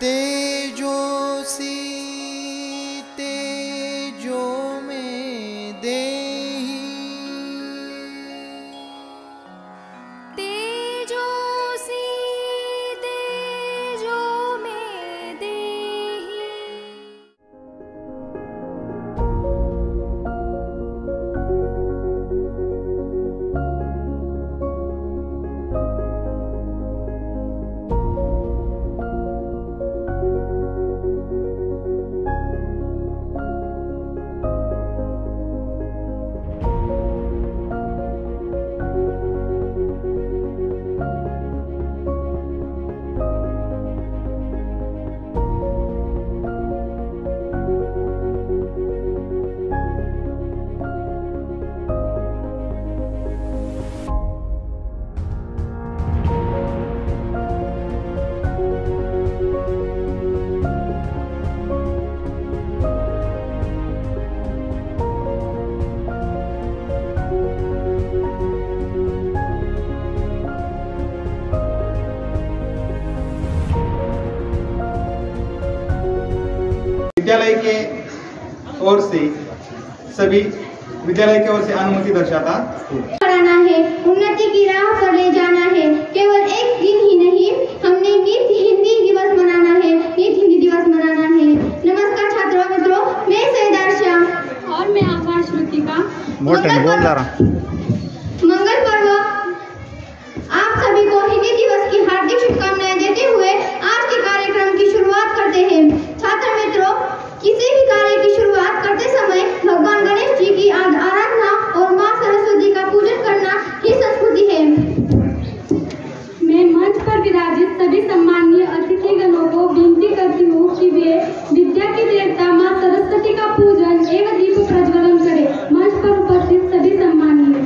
तेजोसी तेजो में देहि तेजोसी तेजो में देहि। विद्यालय के ओर से सभी विद्यालय की ओर से अनुमति दर्शाता पढ़ाना है, उन्नति की राह पर ले जाना है। केवल एक दिन ही नहीं, हमने नित हिंदी दिवस मनाना है, नित हिंदी दिवस मनाना है। नमस्कार छात्रों मित्रों, मैं सैदार श्याम और मैं आभार श्रुतिका। मंगल पर्व आप सभी को हिंदी दिवस की हार्दिक शुभकामनाएं देते हुए आज के कार्यक्रम की शुरुआत करते हैं। छात्र मित्रों, किसी भी कार्य की शुरुआत करते समय भगवान गणेश जी की आराधना और मां सरस्वती का पूजन करना ही संस्कृति है। मैं मंच पर विराजित सभी सम्माननीय अतिथिगणों को विनती करती हूँ कि वे विद्या की देवता मां सरस्वती का पूजन एवं दीप प्रज्वलन करें। मंच पर उपस्थित सभी सम्माननीय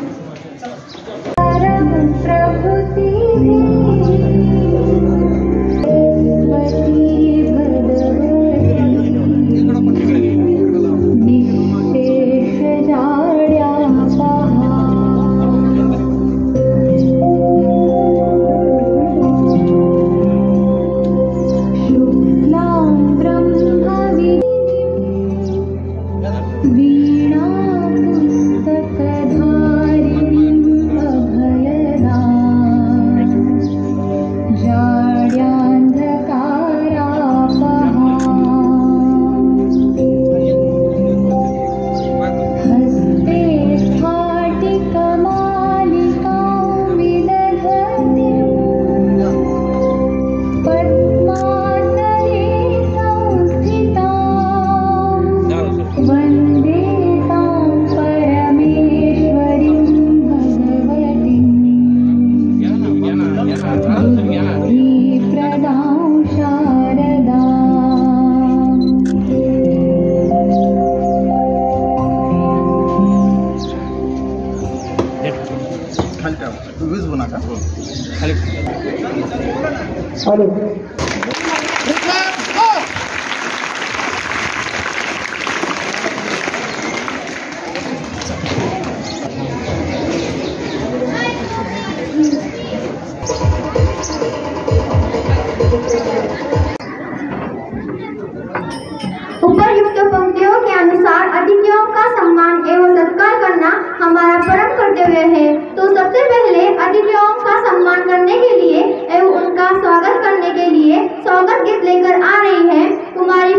उपर्युक्त पंक्तियों के अनुसार अतिथियों का सम्मान एवं सत्कार करना हमारा परम कर्तव्य है। तो सबसे पहले अतिथियों का सम्मान करने के लिए एवं उनका स्वागत करने के लिए स्वागत गीत लेकर आ रही है कुमारी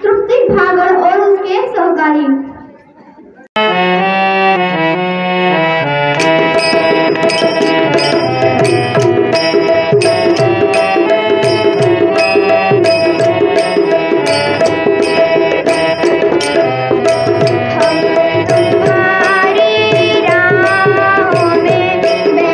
तृप्ति भागड़ और उसके सहकारी। तुम्हारी राहों में बैठे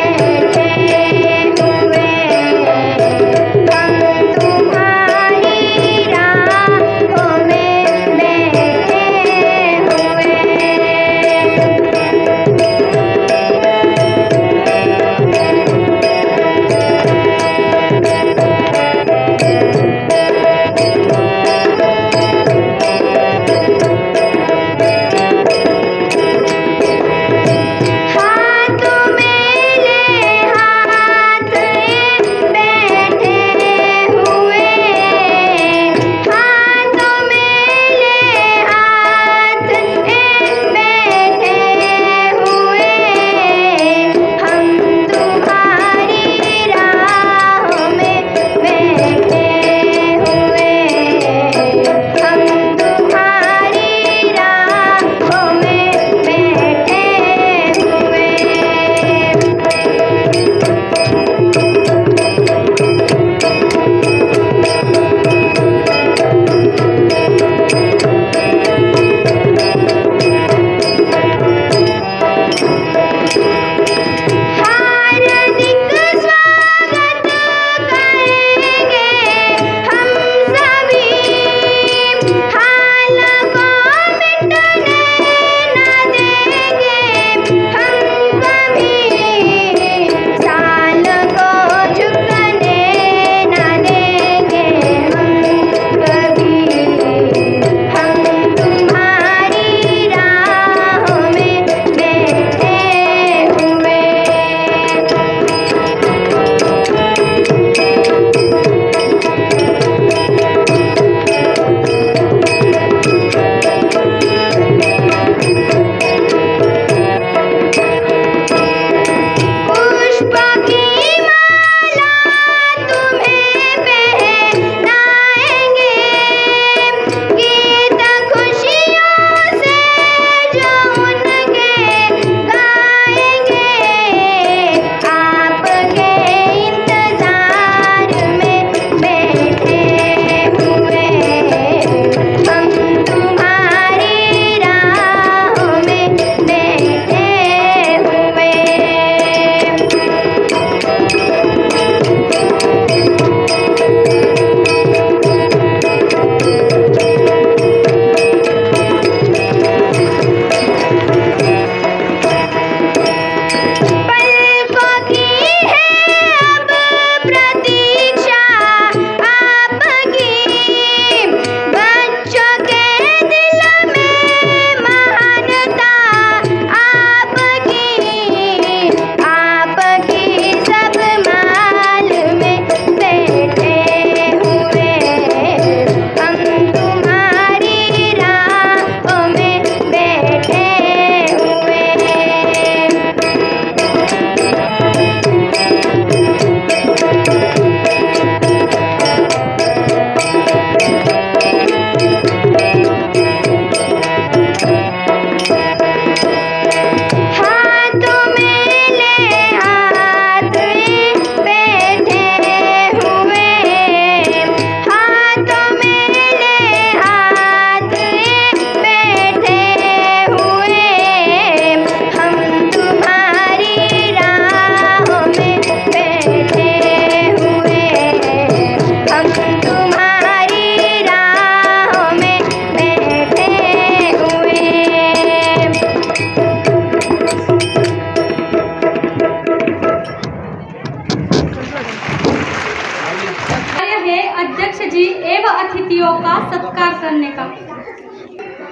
जी एवं अतिथियों का सत्कार करने का।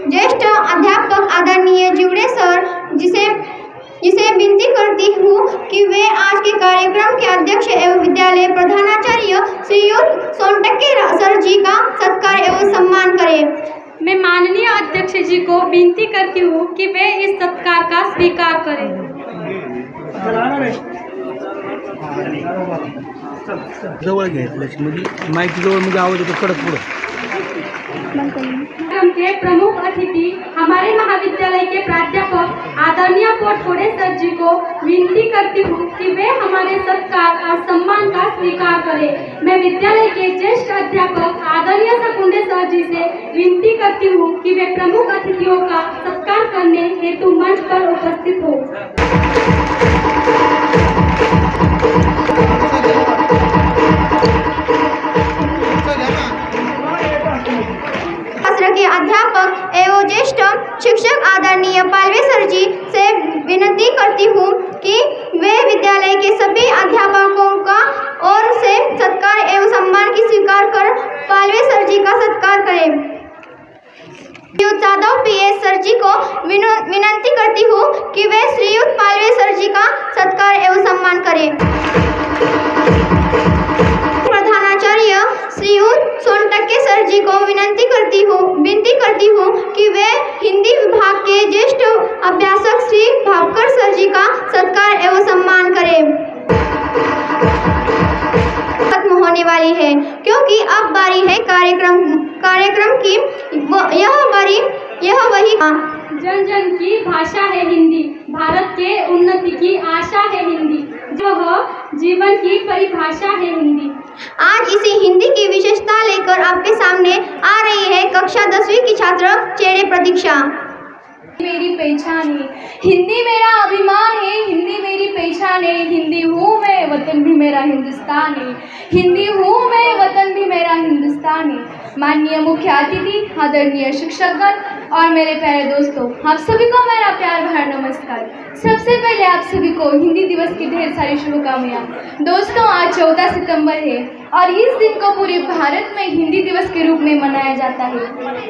ज्येष्ठ अध्यापक आदरणीय जिवड़े सर जिसे विनती करती हूँ कि वे आज के कार्यक्रम के अध्यक्ष एवं विद्यालय प्रधानाचार्य श्रीयुत सोनटक्के सर जी का सत्कार एवं सम्मान करें। मैं माननीय अध्यक्ष जी को विनती करती हूँ कि वे इस सत्कार का स्वीकार करें। जवळ घ्यायचं माहिती जवळ म्हणजे आवाज येतो कडक पुढं। कार्यक्रम के प्रमुख अतिथि हमारे महाविद्यालय के प्राध्यापक आदरणीय पोटफोड़े सर जी को विनती करती हूँ कि वे हमारे सत्कार और सम्मान का स्वीकार करें। मैं विद्यालय के ज्येष्ठ अध्यापक आदरणीय सकुंडे सर जी से विनती करती हूँ कि वे प्रमुख अतिथियों का सत्कार करने हेतु मंच पर उपस्थित हो। के अध्यापक एवं ज्येष्ठ शिक्षक आदरणीय पालवे सर जी से विनती करती हूँ कि वे विद्यालय के सभी अध्यापकों का ओर से सत्कार एवं सम्मान की स्वीकार कर पालवे सर जी का सत्कार करें। श्रीयुत जादव PS सर जी को विनती करती हूँ कि वे श्रीयुत पालवे सर जी का सत्कार एवं सम्मान करें। प्रधानाचार्य श्रीयुत सोनटक्के सर जी को विनती करती हूँ कि वे हिंदी विभाग के ज्येष्ठ अभ्यासक श्री भावकर सर जी का सत्कार एवं सम्मान करें। खत्म होने वाली है क्योंकि अब बारी है कार्यक्रम की। यह वही जन जन की भाषा है हिंदी, भारत के उन्नति की आशा है हिंदी, वह जीवन की परिभाषा है हिंदी। आज इसी हिंदी की विशेषता लेकर आपके सामने आ रही है कक्षा 10वीं की छात्र चेड़े प्रतीक्षा। मेरी पहचान है हिंदी, मेरा अभिमान है हिंदी, मेरी पहचान है हिंदी हूँ मैं, वतन भी मेरा हिंदुस्तान है, हिंदी हूँ मैं, वतन भी मेरा हिंदुस्तान है। माननीय मुख्य अतिथि, आदरणीय शिक्षकगण और मेरे प्यारे दोस्तों, आप सभी को मेरा प्यार भरा नमस्कार। सबसे पहले आप सभी को हिंदी दिवस की ढेर सारी शुभकामनाएं। दोस्तों, आज 14 सितंबर है और इस दिन को पूरे भारत में हिंदी दिवस के रूप में मनाया जाता है।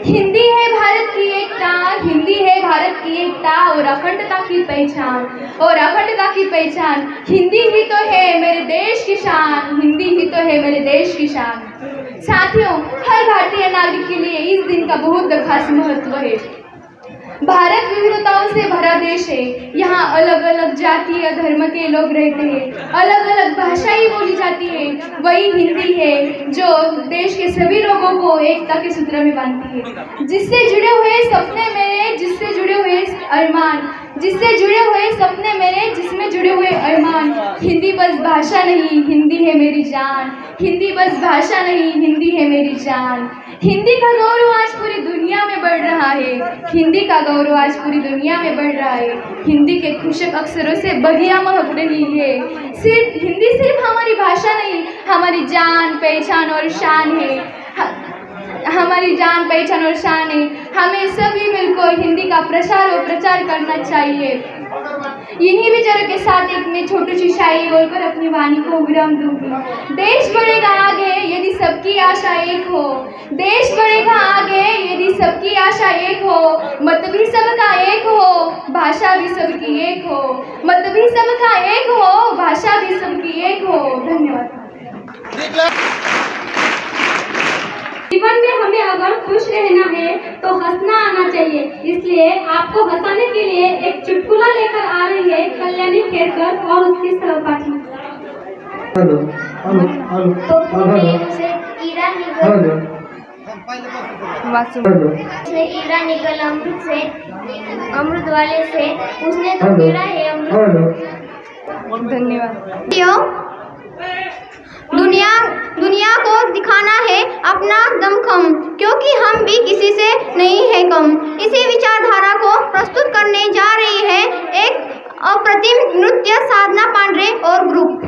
हिंदी है भारत की एकता, हिंदी है भारत की एकता और अखंडता की पहचान, और अखंडता की पहचान हिंदी ही तो है मेरे देश की शान, हिंदी ही तो है मेरे देश की शान। साथियों, हर भारतीय नागरिक के लिए इस दिन का बहुत खास महत्व है। भारत विविधताओं से भरा देश है। यहाँ अलग अलग जाति या धर्म के लोग रहते हैं, अलग अलग भाषाएं बोली जाती है। वही हिंदी है जो देश के सभी लोगों को एकता के सूत्र में बांधती है। जिससे जुड़े हुए सपने मेरे, जिससे जुड़े हुए अरमान, जिससे जुड़े हुए सपने मेरे, जिसमें जुड़े हुए अरमान। हिंदी बस भाषा नहीं, हिंदी है मेरी जान, हिंदी बस भाषा नहीं, हिंदी है मेरी जान। हिंदी का गौरव आज पूरी दुनिया में बढ़ रहा है, हिंदी का गौरव आज पूरी दुनिया में बढ़ रहा है। हिंदी के खुशक अक्षरों से बगिया महक रही है। हिंदी सिर्फ हमारी भाषा नहीं, हमारी जान, पहचान और शान है। हमारी जान, पहचान और शान है। हमें सभी मिलकर हिंदी का प्रसार और प्रचार करना चाहिए। इन्हीं विचारों के साथ एक मैं छोटी सी शायरी बोलकर अपनी वाणी को विराम दूंगी। देश बढ़ेगा आगे यदि सबकी आशा एक हो, देश बढ़ेगा आगे यदि सबकी आशा एक हो, मत भी सबका एक हो, भाषा भी सबकी एक हो, मत भी सबका एक हो, भाषा भी सबकी एक हो। धन्यवाद। जीवन में हमें अगर खुश रहना है तो हंसना आना चाहिए, इसलिए आपको हंसाने के लिए एक चुटकुला लेकर आ रही है कल्याणी खेरकर और उसकी सहपाठी। ईरा निकल अमृत से, अमृत वाले से उसने तो पीरा है अमृत। धन्यवाद। दुनिया को दिखाना है अपना दमखम, क्योंकि हम भी किसी से नहीं है कम। इसी विचारधारा को प्रस्तुत करने जा रही है एक अप्रतिम नृत्य साधना पांडे और ग्रुप।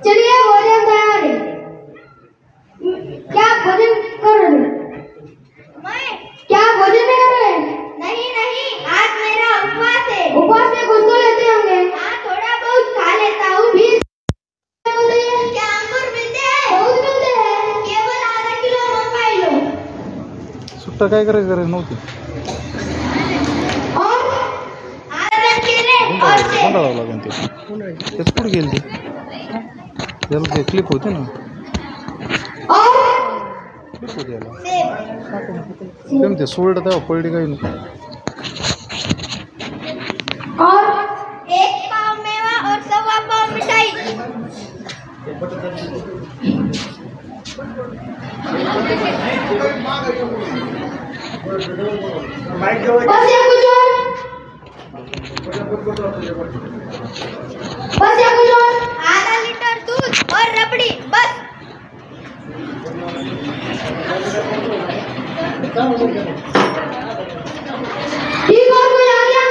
चलिए भोजन तैयार है। क्या भोजन कर रहे हैं? मैं क्या भोजन में कर रहे हैं? नहीं नहीं, आज मेरा उपवास है। उपवास में कुछ तो लेते होंगे? हाँ, थोड़ा बहुत खा लेता हूँ। क्या अंगूर मिलते हैं? बहुत मिलते हैं। केवल आधा किलो मंगाई लो। सुट्टा काय करायचं नव्हती और आधा केले और से कोणाला लागेल ते तेच कुठे गेल ते त्याला क्लिप होते ना और क्लिप होते याला सेब ते सोल्ड तेव्हा पडली काही नको और एक पाव मेवा और सवा पाव मिठाई। बस या कुछ और आधा लीटर दूध और रबड़ी बस। ठीक और कोई आ गया?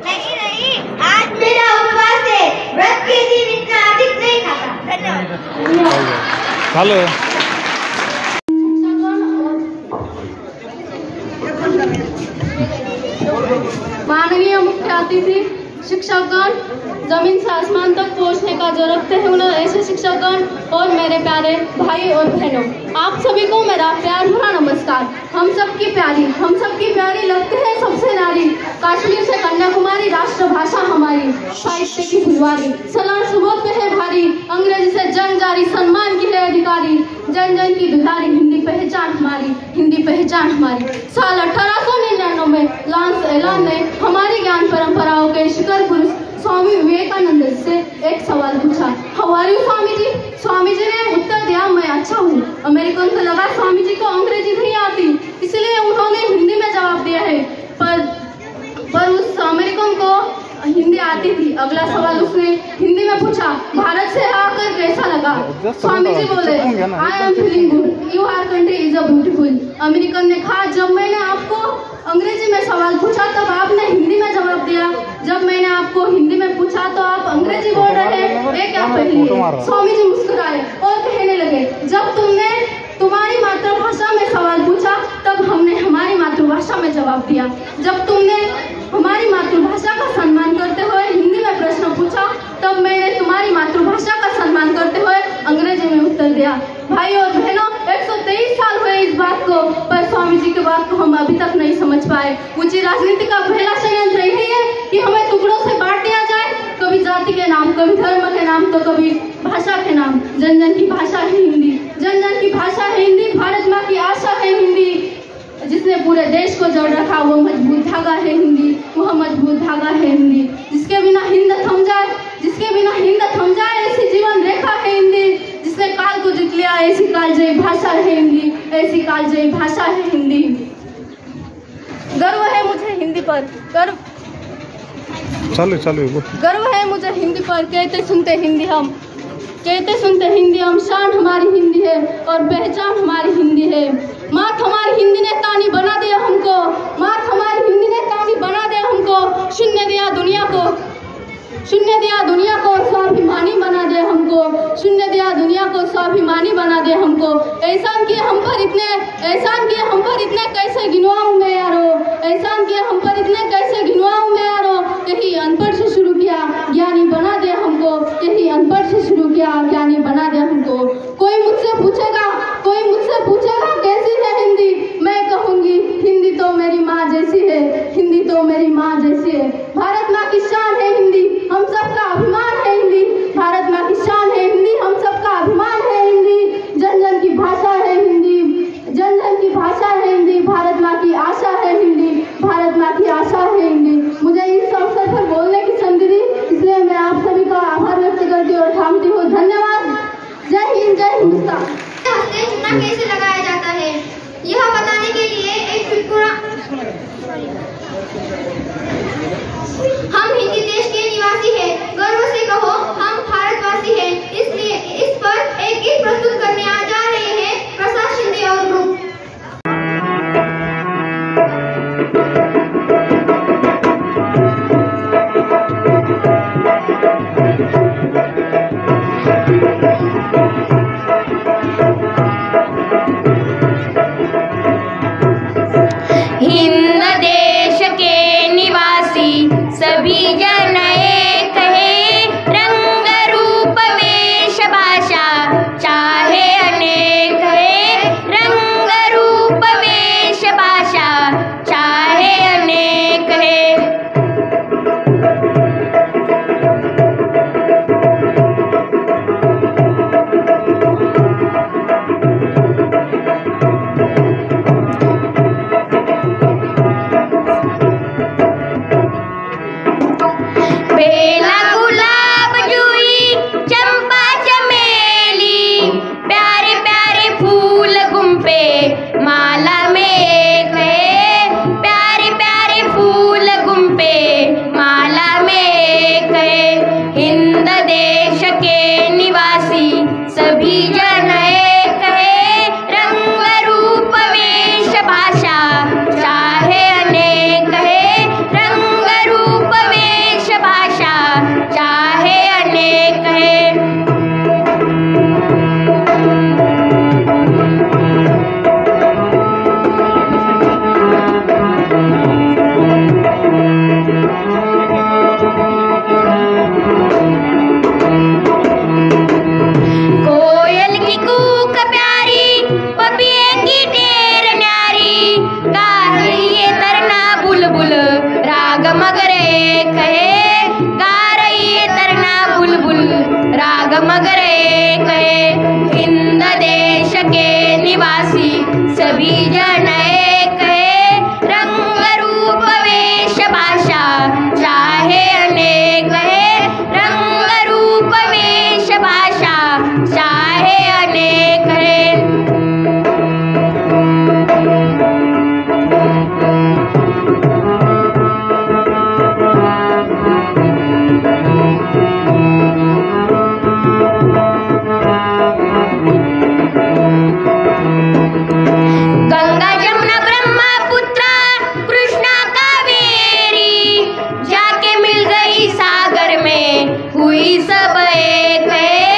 नहीं नहीं, आज मेरा उपवास है। व्रत के दिन इतना अधिक नहीं खाता। धन्यवाद। चालू माननीय मुख्य अतिथि शिक्षकगण, जमीन से आसमान तक पहुंचने का जो रखते हैं उन्हें ऐसे शिक्षकगण और मेरे प्यारे भाई और बहनों, आप सभी को मेरा प्यार भरा नमस्कार। हम सबकी प्यारी लगते हैं सबसे नारी, कश्मीर से कन्याकुमारी राष्ट्रभाषा हमारी, साहित्य की फुलवारी, सलाम सुबोध है भारी, अंग्रेजी से जंग जारी, सम्मान की है अधिकारी, जन जन की दुलारी, हिंदी पहचान हमारी, हिंदी पहचान हमारी। साल 1899 में लॉन्स ऐलान ने हमारी ज्ञान परंपराओं के शिखर पुरुष स्वामी विवेकानंद से एक सवाल पूछा, how are you Swami ji? Swami ji ने उत्तर दिया, मैं अच्छा हूँ। अमेरिकन को लगा स्वामी जी को अंग्रेजी नहीं आती, इसलिए उन्होंने हिंदी में जवाब दिया है, पर उस अमेरिकन को हिंदी आती थी। अगला सवाल उसने हिंदी में पूछा, भारत से आकर कैसा लगा? स्वामी जी बोले, I am feeling good, your country is a beautiful. American ने कहा, जब मैंने आपको अंग्रेजी में सवाल पूछा तब आपने हिंदी में जवाब दिया, जब मैंने आपको हिंदी में पूछा तो आप अंग्रेजी लिए। स्वामी जी मुस्कुराए और कहने लगे, जब तुमने तुम्हारी मातृभाषा में सवाल पूछा तब हमने हमारी मातृभाषा में जवाब दिया। जब तुमने हमारी मातृभाषा का सम्मान करते हुए हिंदी में प्रश्न पूछा तब मैंने तुम्हारी मातृभाषा का सम्मान करते हुए अंग्रेजी में उत्तर दिया। भाइयों और बहनों, 123 साल हुए इस बात को, पर स्वामी जी की बात को हम अभी तक नहीं समझ पाए। ऊंची राजनीति का पहला षड्यंत्र यही है कि हमें टुकड़ों से बांट दिया जाए, कभी जाति के नाम, कभी धर्म के नाम, तो कभी भाषा के नाम। जन जन की भाषा है हिंदी, जन जन की भाषा है हिंदी, भारत माँ की आशा है हिंदी, जिसने पूरे देश को जोड़ रखा वो मजबूत धागा है हिंदी, वह मजबूत धागा है हिंदी, जिसके बिना हिंद थम जाए, जिसके बिना हिंद थम जाए ऐसी जीवन रेखा है हिंदी, जिसने काल को जीत लिया ऐसी कालजयी भाषा है हिंदी, ऐसी कालजयी भाषा है हिंदी। गर्व है मुझे हिंदी पर, गर्व है मुझे हिंदी पर, कहते सुनते हिंदी हम, कहते सुनते हिंदी हम, शान हमारी हिंदी है और पहचान हमारी हिंदी है। मात हमारी हिंदी ने तानी बना दिया हमको, मात हमारी हिंदी ने तानी बना दिया हमको, शून्य दिया दुनिया को, शून्य दिया दुनिया को, स्वाभिमानी बना दे हमको, शून्य दिया दुनिया को, स्वाभिमानी बना दे हमको। एहसान किए हम पर इतने, एहसान किए हम पर इतने कैसे गिनवाऊं मैं यारो, एहसान किए हम पर इतने कैसे गिनवाऊं मैं यारो। यही अनपढ़ से शुरू किया ज्ञानी बना दे हमको, यही अनपढ़ से शुरू किया ज्ञानी बना दे हमको। कोई मुझसे पूछेगा, कोई मुझसे पूछेगा कैसी है हिंदी, मैं कहूँगी हिंदी तो मेरी माँ जैसी है, हिंदी तो मेरी माँ जैसी है। भारत माँ की शान है हिंदी, हम सबका अभिमान है हिंदी, भारत माँ की शान है हिंदी, हम सबका अभिमान है हिंदी। जन जन की भाषा है हिंदी, जन जन की भाषा है हिंदी, भारत माँ की आशा है हिंदी, भारत माँ की आशा है हिंदी। मुझे इस अवसर पर बोलने की संधि दी, इसलिए मैं आप सभी का आभार व्यक्त करती और थामती हूँ। धन्यवाद। जय हिंद, जय हिंदुस्तान। चूना कैसे लगाया जाता है यह बताने के लिए एक चुटकुला। हम हिंदी देश के निवासी हैं, गर्व से कहो हम भारतवासी हैं। इसलिए इस पर एक गीत प्रस्तुत करने आ जा रहे हैं प्रसाद शिंदे और ग्रुप। हिंद देश के निवासी सभी जन एक है, रंग रूप वेश भाषा चाहे अनेक है, रंग रूप वेश भाषा चाहे अनेक है। बेला गुलाब जूही चंपा चमेली, प्यारे प्यारे फूल गुम्फे माला में एक है, प्यारे प्यारे फूल गुम्फे माला में एक है। हिंद देश के निवासी सभी जन एक है, रंग रूप वेश भाषा चाहे अनेक है, रंग रूप वेश भाषा चाहे अनेक है। कोयल की कूक प्यारी, पपिए की ढेर न्यारी, गा रही है तरना बुलबुल राग मगर एक है, गा रही है तरना बुलबुल राग मगर एक है। हिंद देश के निवासी सभी जन एक है, रंग रूप वेश भाषा चाहे अनेक है, रंग रूप वेश भाषा चाहे अनेक है। गंगा जमुना ब्रह्मपुत्र कृष्णा कावेरी, जाके मिल गई सागर में हुई सब एक है,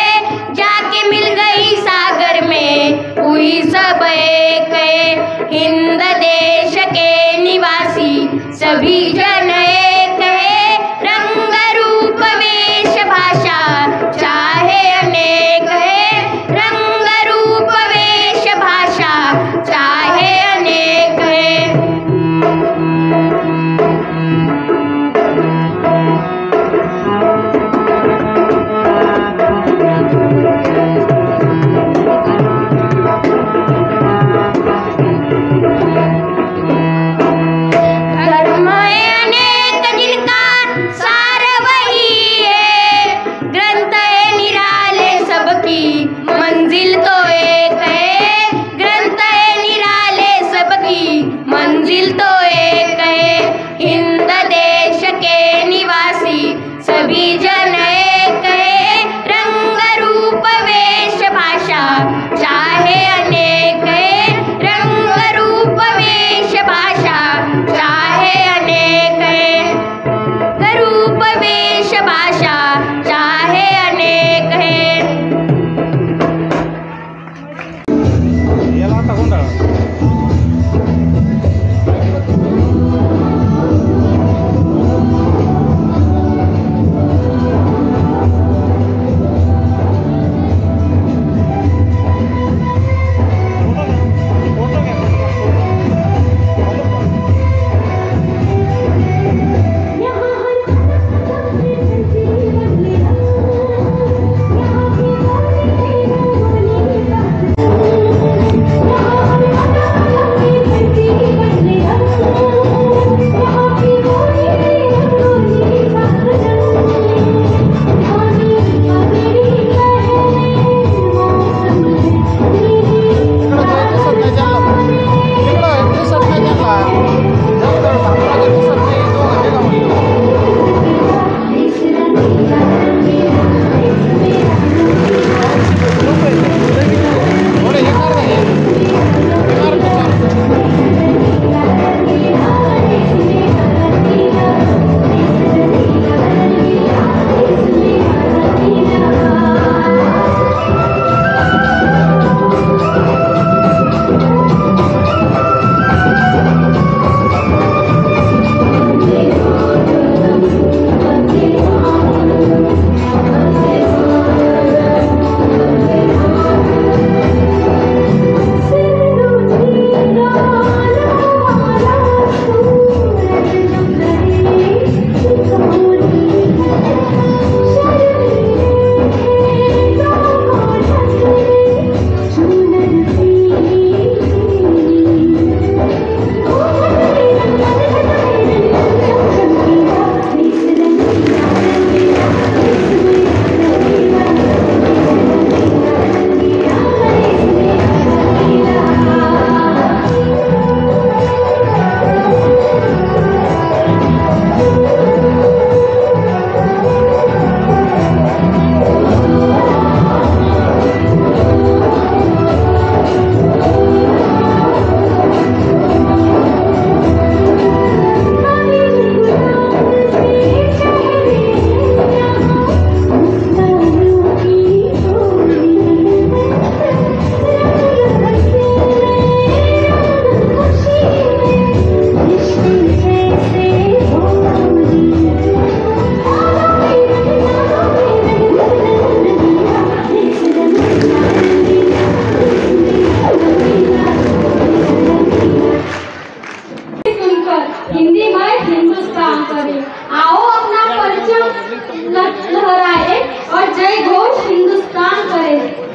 जय घोष हिंदुस्तान करे।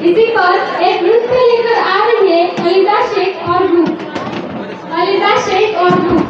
इसी पर एक नृत्य लेकर आ रही है अलीदा शेख और ग्रुप। अलीदा शेख और ग्रुप।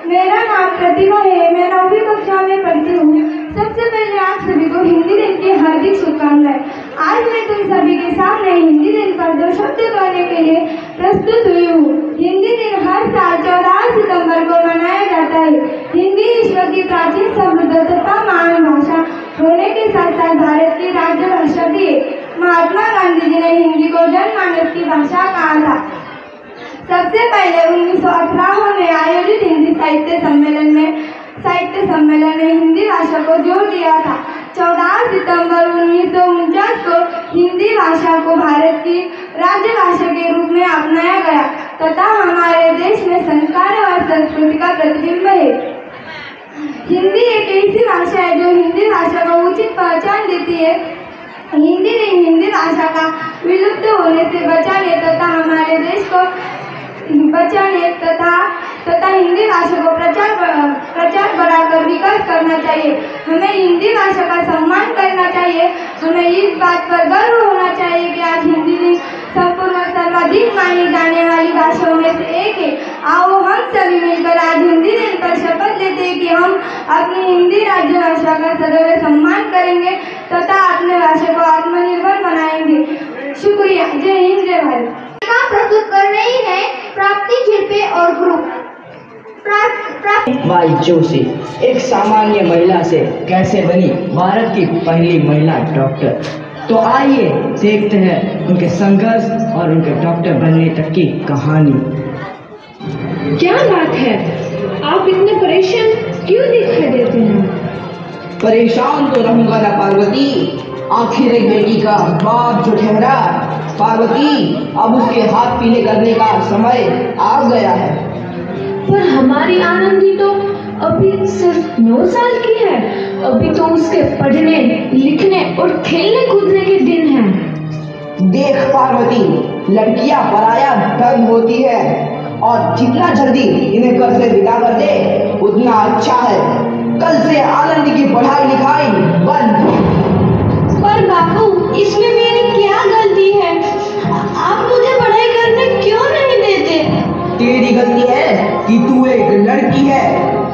मेरा नाम प्रतिभा है। मैं 9वीं कक्षा में पढ़ती हूँ। सबसे पहले आप सभी को हिंदी दिन की हार्दिक शुभकामनाएं। आज मैं तुम सभी के सामने हिंदी दिन पर 2 शब्द कहने के लिए प्रस्तुत हुई हूँ। हिंदी दिन हर साल 14 सितंबर को मनाया जाता है। हिंदी विश्व की प्राचीन समृद्ध तथा महान भाषा होने के साथ साथ भारत की राजभाषा भी है। महात्मा गांधी जी ने हिंदी को जनमानस की भाषा कहा था। सबसे पहले 1918 में आयोजित हिंदी साहित्य सम्मेलन में हिंदी भाषा को जोड़ दिया था। 14 सितंबर 1949 को हिंदी भाषा को भारत की राजभाषा के रूप में अपनाया गया तथा हमारे देश में संस्कार और संस्कृति का प्रतिबिंब है। हिंदी एक ऐसी भाषा है जो हिंदी भाषा को उचित पहचान देती है। हिंदी भाषा का विलुप्त होने से बचाने तथा हमारे देश को बचाने तथा हिंदी भाषा को प्रचार बढ़ाकर विकास करना चाहिए। हमें हिंदी भाषा का सम्मान करना चाहिए। हमें इस बात पर गर्व होना चाहिए कि आज हिंदी दिन संपूर्ण सर्वाधिक मानी जाने वाली भाषाओं में से एक है। आओ हम सभी मिलकर आज हिंदी दिन पर शपथ लेते हैं कि हम अपनी हिंदी राज्य भाषा का सदैव सम्मान करेंगे तथा अपने भाषा को आत्मनिर्भर बनाएंगे। शुक्रिया। जय हिंद, जय भारत। प्रस्तुत कर रही है प्राप्ति झिरपे और ग्रुप। भाई जोशी एक सामान्य महिला से कैसे बनी भारत की पहली महिला डॉक्टर। तो आइए देखते हैं उनके संघर्ष और उनके डॉक्टर बनने तक की कहानी। क्या बात है, आप इतने परेशान क्यों दिखाई देते हैं? परेशान तो रहूंगा ना पार्वती, आखिर एक बेटी का बाप जो ठहरा। पार्वती, अब उसके हाथ पीले करने का समय आ गया है। पर हमारी आनंदी तो अभी सिर्फ 9 साल की है। अभी तो उसके पढ़ने, लिखने और खेलने कूदने के दिन हैं। देख पार्वती, लड़कियां पराया धन होती है और जितना जल्दी इन्हें घर से विदा कर दे उतना अच्छा है। कल से आनंदी की पढ़ाई लिखाई बंद। पर बाबू, इसमें मेरी क्या गलती है? आप मुझे पढ़ाई करने क्यों नहीं देते? तेरी गलती है कि तू एक लड़की है।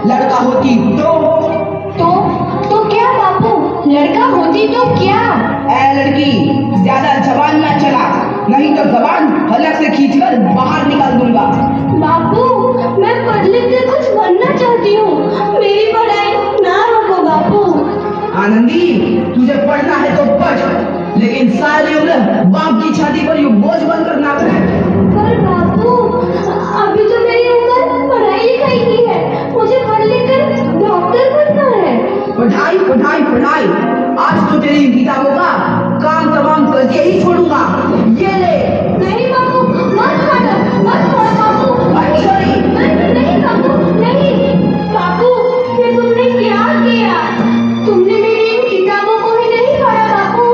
लड़का होती तो क्या बापू, लड़का होती तो क्या? ए लड़की, ज्यादा जबान ना चला, नहीं तो जबान हलक से खींचकर बाहर निकाल दूंगा। बापू, मैं पढ़ लिख कर कुछ बनना चाहती हूँ, मेरी पढ़ाई ना रोको बापू। आनंदी, तुझे पढ़ना है तो पढ़, लेकिन सारी उम्र बाप की छाती पर यूं बोझ बनकर ना रहे। पर बापू, अभी तो मेरी उम्र पढ़ाई लिखाई की है, मुझे पढ़ लिख कर डॉक्टर बनना है। पढ़ाई पढ़ाई पढ़ाई, आज तो तेरी किताबों का काम तमाम करके ही छोड़ूंगा। ये ले। नहीं बापू, मत छोड़ो बापू। नहीं बापू, नहीं। बापू, ये तुमने क्या किया? तुमने मेरी इन किताबों को ही नहीं पढ़ा बापू,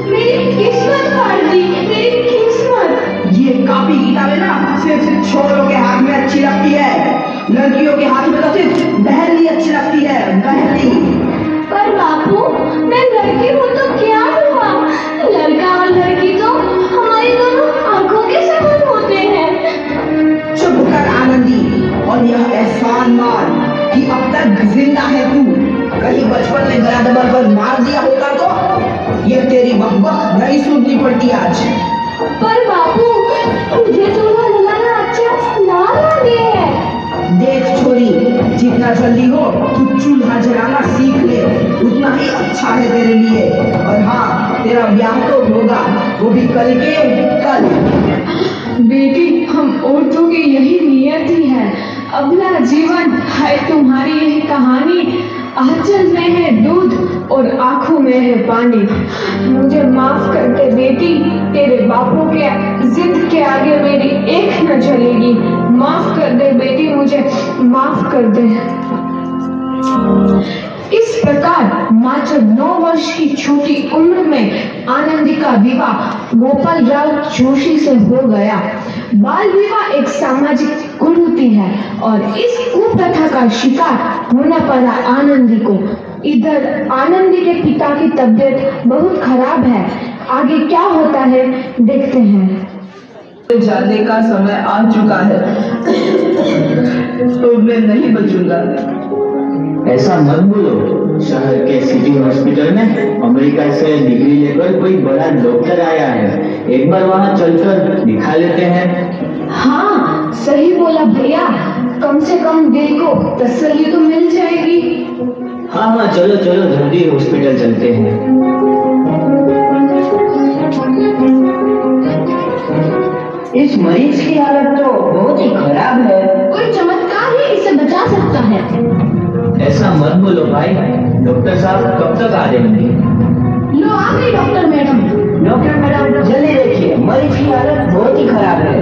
मेरी किस्मत फाड़ दी, मेरी किस्मत। ये कापी किताबें ना सिर्फ छोरों के हाथ में अच्छी लगती है, लड़कियों के हाथ में तो सिर्फ बहली अच्छी लगती है, बहली। पर बापू, मैं लड़की हूँ तो क्या हुआ? लड़का और लड़की तो हमारी दोनों आंखों के समान होते हैं। चुप कर आनंदी, और यह एहसान मान कि अब तक जिंदा है तू। कहीं बचपन में गला दबा कर मार दिया होता तो यह तेरी बकबक नहीं सुननी पड़ती आज। पर बापू, मुझे चूल्हा जलाना अच्छा ना लगे है। देख छोरी, जितना जल्दी हो तू चूल्हा जलाना सीख ले, उतना ही अच्छा है तेरे लिए। और हाँ, तेरा ब्याह तो होगा, वो भी कल के कल। बेटी, हम औरतों की यही नियति है, अगला जीवन है तुम्हारी यही कहानी। आंचल में है दूध और आंखों में है पानी। मुझे माफ कर दे बेटी, तेरे बापू के जिद के आगे मेरी एक न चलेगी। माफ कर दे बेटी, मुझे माफ कर दे। इस प्रकार मात्र 9 वर्ष की छोटी उम्र में आनंदी का विवाह गोपाल राव जोशी से हो गया। बाल विवाह एक सामाजिक कुरीति है और इस कुप्रथा का शिकार होना पड़ा आनंदी को। इधर आनंदी के पिता की तबीयत बहुत खराब है। आगे क्या होता है देखते हैं। जाने का समय आ चुका है, तो मैं नहीं बचूंगा। ऐसा मत बोलो, शहर के सिटी हॉस्पिटल में अमेरिका से डिग्री लेकर कोई बड़ा डॉक्टर आया है, एक बार वहाँ चलकर दिखा लेते हैं। हाँ, सही बोला भैया, कम से कम दिल को तसल्ली तो मिल जाएगी। हाँ, चलो चलो जल्दी हॉस्पिटल चलते हैं। इस मरीज की हालत तो बहुत ही खराब है। कोई चमत्कार ही इसे बचा सकता है। ऐसा मत बोलो भाई, डॉक्टर साहब कब तक आ जाएंगे? लो आ गई डॉक्टर मैडम। डॉक्टर मैडम जल्दी देखिए, मरीज की हालत बहुत ही खराब है।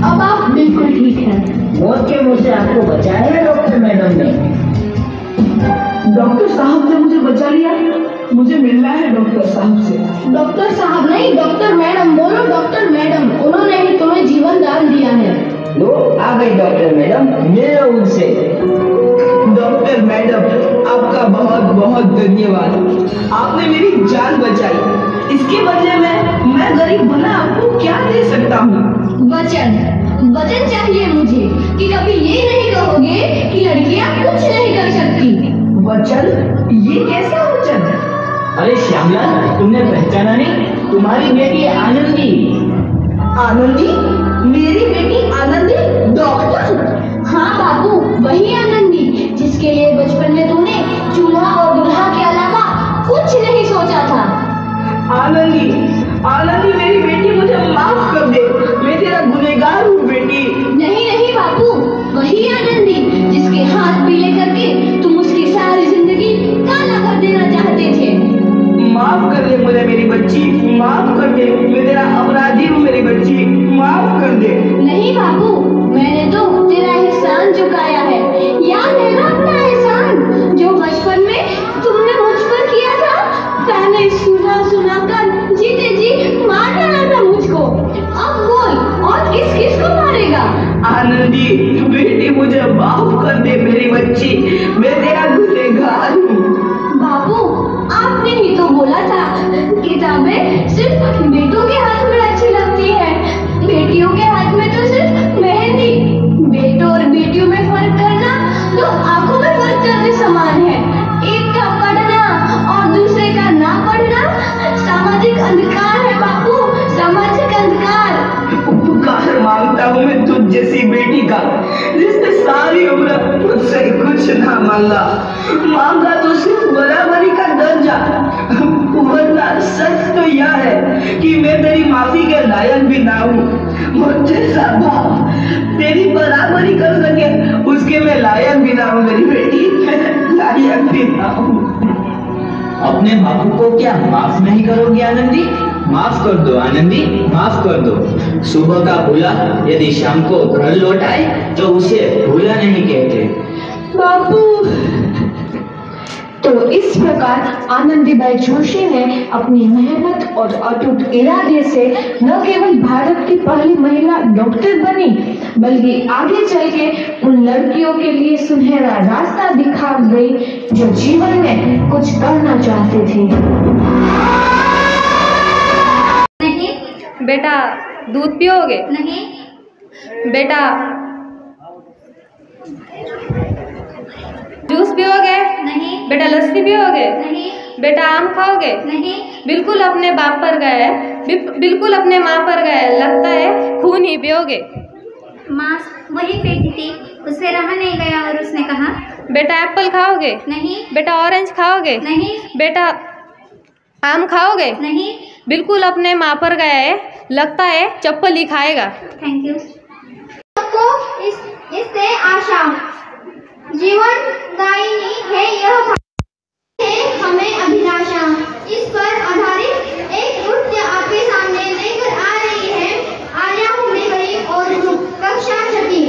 अब आप बिल्कुल ठीक हैं। मौत के मुंह से आपको बचाया है डॉक्टर मैडम ने। डॉक्टर साहब ने मुझे बचा लिया, मुझे मिलना है डॉक्टर साहब से। डॉक्टर साहब नहीं, डॉक्टर मैडम बोलो। डॉक्टर मैडम, उन्होंने ही तुम्हें जीवन दान दिया है। लो आ गई डॉक्टर मैडम, मिलो उनसे। डॉक्टर मैडम, आपका बहुत बहुत धन्यवाद, आपने मेरी जान बचाई। इसके बदले में मैं गरीब बना आपको क्या दे सकता हूँ? वचन चाहिए मुझे कि कभी ये नहीं कहोगे कि लड़कियां कुछ नहीं कर सकती। वचन? ये कैसा वचन? अरे श्यामलाल, तुमने पहचाना नहीं? तुम्हारी बेटी आनंदी। आनंदी? मेरी बेटी आनंदी डॉक्टर? हाँ बाबू, वही आनंदी जिसके लिए बचपन में तुमने चूल्हा और दूल्हा के अलावा कुछ नहीं सोचा था। आनंदी, आनंदी मेरी बेटी, मुझे माफ कर दे, मैं तेरा गुनहगार हूँ बेटी। नहीं नहीं बाबू, वही आनंदी जिसके हाथ पीले करके तुम उसकी सारी जिंदगी काला कर देना चाहते थे। माफ कर दे मुझे मेरी बच्ची, माफ कर दे, मैं तेरा अपराधी हूँ मेरी बच्ची, माफ कर दे। नहीं बाबू, मैंने तो तेरा एहसान चुकाया है। याद है ना अपना एहसान जो बचपन में तुमने मुझ पर किया था? पहले सुना सुना कर जीते जी मार डाला था मुझको। अब बोल, और किस को मारेगा? आनंदी बेटी, मुझे माफ कर दे मेरी बच्ची, मैं तेरा गुनहगार हूँ। बाबू, आपने ही तो बोला था किताबें सिर्फ बेटों के हाथ में अच्छी लगती है, बेटियों के हाथ में तो सिर्फ मेहंदी। बेटों और बेटियों में फर्क करना तो आंखों में फर्क करने समान है। एक का पढ़ना और दूसरे का ना पढ़ना सामाजिक अंधकार है बापू, सामाजिक अंधकार। उपकार मांगता हूँ मैं तुझ जैसी बेटी का, जिसने सारी उम्र मुझसे कुछ ना मांगा तो सिर्फ बराबरी का दर्जा। वरना सच तो यह है कि मैं तेरी माफी के लायक भी ना हूँ। मुझे बाप तेरी बराबरी कर सके उसके मैं लायक भी ना हूँ, मेरी बेटी लायक भी ना हूँ। अपने बापू को क्या माफ नहीं करोगे आनंदी? माफ कर दो आनंदी, माफ कर दो। सुबह का भूला यदि शाम को घर लौट आए तो उसे भूला नहीं कहते। बापू। तो इस प्रकार आनंदीबाई जोशी ने अपनी मेहनत और अटूट इरादे से न केवल भारत की पहली महिला डॉक्टर बनी, बल्कि आगे चल के उन लड़कियों के लिए सुनहरा रास्ता दिखा गई जो जीवन में कुछ करना चाहते थे। नहीं। बेटा दूध पियोगे? नहीं। बेटा जूस पियोगे? नहीं। बेटा लस्सी पियोगे? नहीं। बेटा आम खाओगे? नहीं। बिल्कुल अपने बाप पर गए, बिल्कुल अपने माँ पर गए, लगता है खून ही पियोगे। माँ वही बैठी थी, उससे रहा नहीं गया और उसने कहा बेटा एप्पल खाओगे? नहीं। बेटा ऑरेंज खाओगे? नहीं। बेटा आम खाओगे? नहीं। बिल्कुल अपने माँ पर गया है, लगता है चप्पल ही खाएगा। Thank you. सबको इससे आशा जीवन दायिनी है, यह है हमें अभिलाषा। इस पर आधारित एक नृत्य आपके सामने लेकर आ रही है आर्या हुंडेकरी और ग्रुप कक्षा छठी।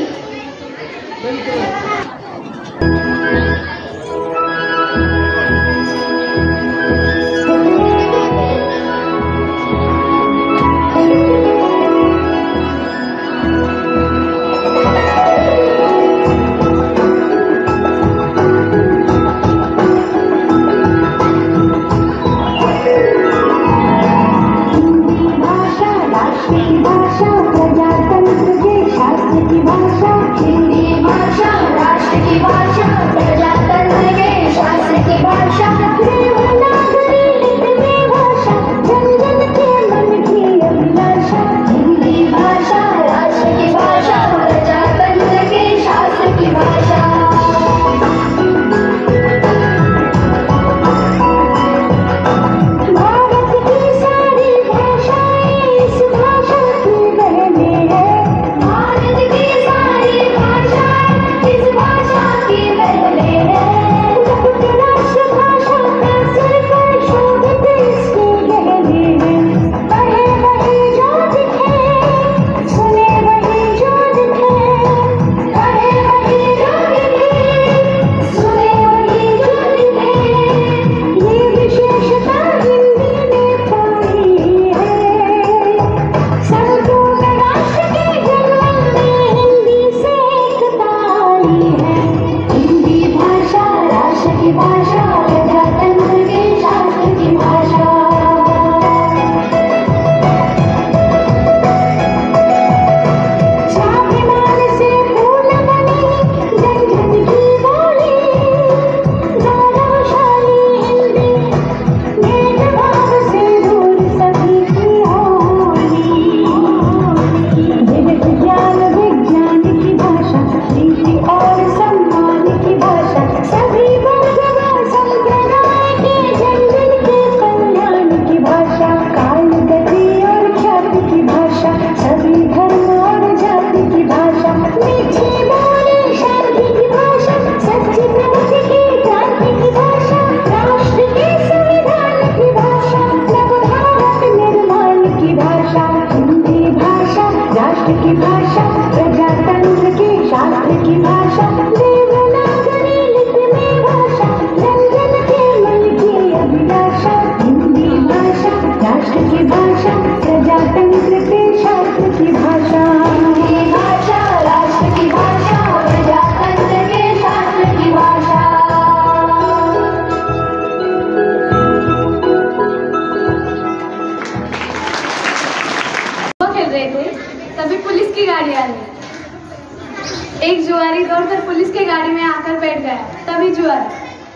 पुलिस के गाड़ी में आकर बैठ गया। तभी जुअर,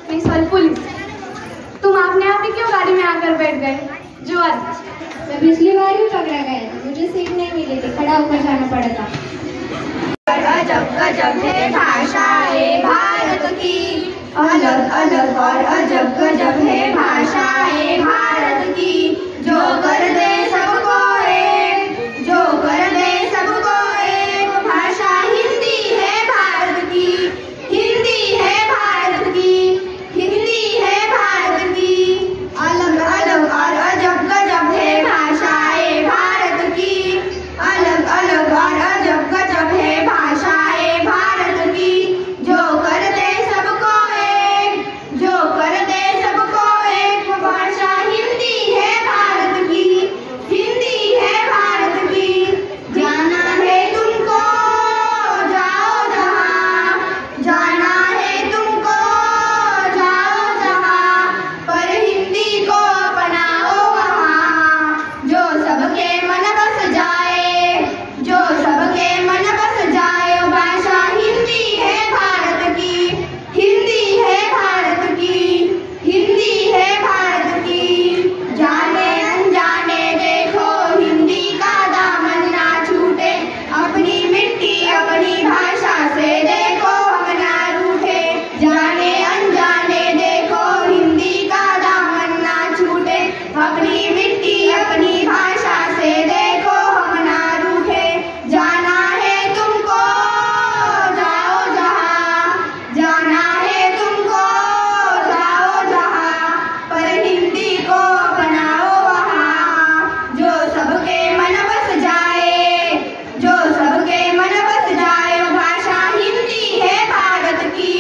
नहीं सॉरी पुलिस, तुम अपने आप ही क्यों गाड़ी में आकर बैठ गए? जुअर, मैं पिछली बार भी पकड़ा गया था, मुझे सीट नहीं मिली थी, खड़ा होकर जाना पड़ा था। अजब गजब है भाषा है भारत की, अलग अलग और अजब गजब है भाषा है भारत की। जो कर दे सबको एक, जो कर दे सबको एक, भाषा हिंदी है भारत की, हिंदी है भारत की, हिंदी है भारत की। अलग अलग और अजब गजब है भाषा है भारत की, अलग अलग और अजब गजब है भाषा है भारत की। जो कर दे सबको एक, जो कर दे सबको एक, भाषा हिंदी है भारत की, हिंदी है भारत की। जाना है तुमको जाओ जहाँ, जाना है तुमको जाओ जहाँ, पर हिंदी को अपनाओ वहाँ। जो सबके मन बस जाए, जो सबके मन बस जाए, भाषा हिंदी है भारत की, हिंदी है भारत की, हिंदी है भारत की। जाने अनजाने देखो हिंदी का दामन ना छूटे, अपनी मिट्टी अपनी भाषा से देखो हम ना रूठे। जाने अनजाने देखो हिंदी का दामन ना छूटे, अपनी मिट्टी अपनी भाषा से देखो हम ना रूठे। जाना है तुमको जाओ जहाँ, जाना है तुमको जाओ जहाँ, पर हिंदी को अपनाओ वहाँ। जो सबके मन बस जाए, जो सबके मन बस जाए, भाषा हिंदी है भारत की,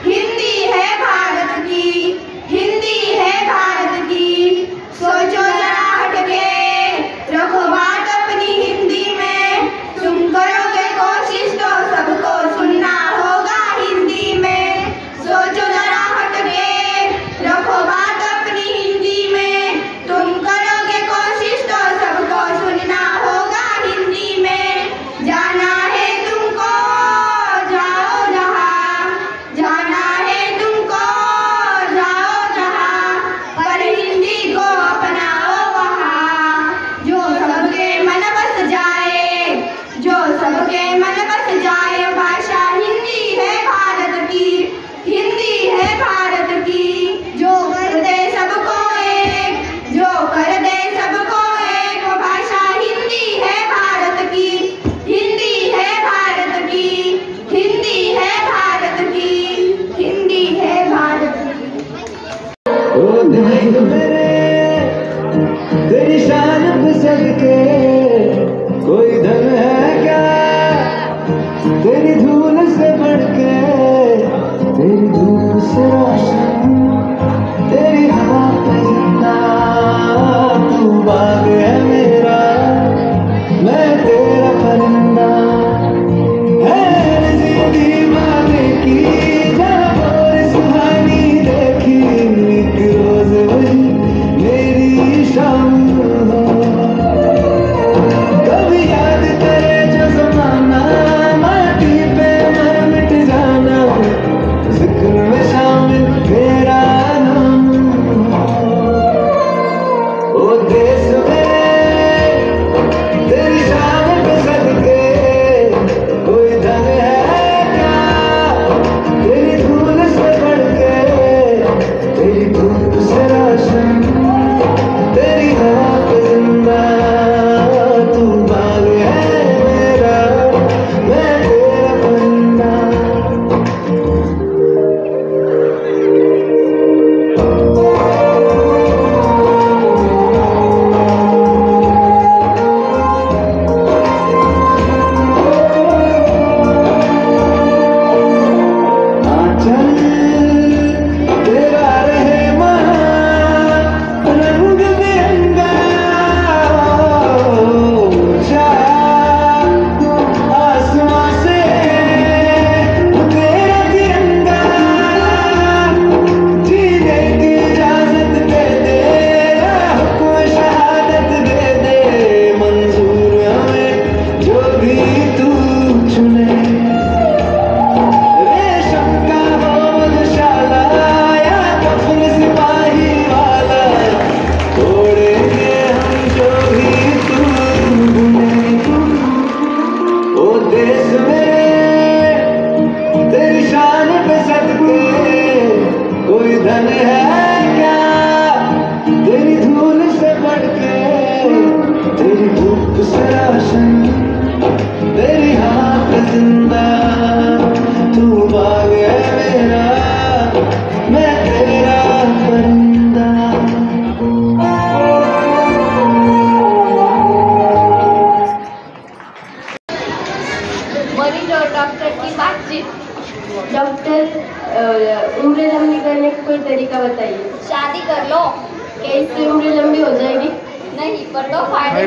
हिंदी है भारत की, हिंदी है भारत की। सोचो जरा हटके, रखो बात अपनी हिंदी में, तुम करोगे कोशिश तो सबको सुनना होगा हिंदी में। सोचो जरा हटके, रखो बात अपनी हिंदी में, तुम करोगे कोशिश तो सबको सुनना होगा हिंदी में। जाना है तुमको जाओ जहाँ, जाना है तुमको जाओ जहाँ, पर हिंदी को अपनाओ वहाँ। जो सबके मन बस जाए, जो सबके मन बस जाए, भाषा हिंदी है भारत की, हिंदी है भारत की। जो कर दे सबको एक, जो कर दे सबको एक, भाषा हिंदी है भारत की, हिंदी है भारत की, हिंदी है भारत की, हिंदी है भारत की। ओ देख मेरे तेरी शान पे सदके, कोई धन है क्या तेरी धूल से बढ़ के, तेरी धूप से रोशन, तेरी हवा पे जिंदा, तू बाग है मेरा, मैं तेरा परिंदा। है जिंदगी माने की जब और सुहानी देखी, एक रोज वही मेरी शाम हो।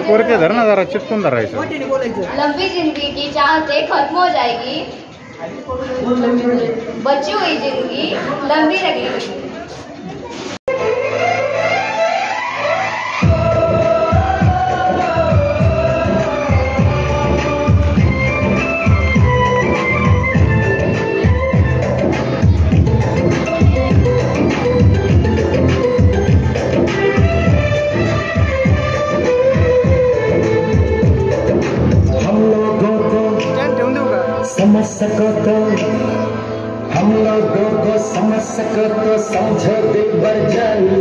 कोरके धर ना जरा, चिपकून धरायचं. लंबी जिंदगी की चाहते खत्म हो जाएगी, बची हुई जिंदगी लंबी लगेगी. समझ सको तो हम लोगों को समझ सको तो समझो दिलबर जानी,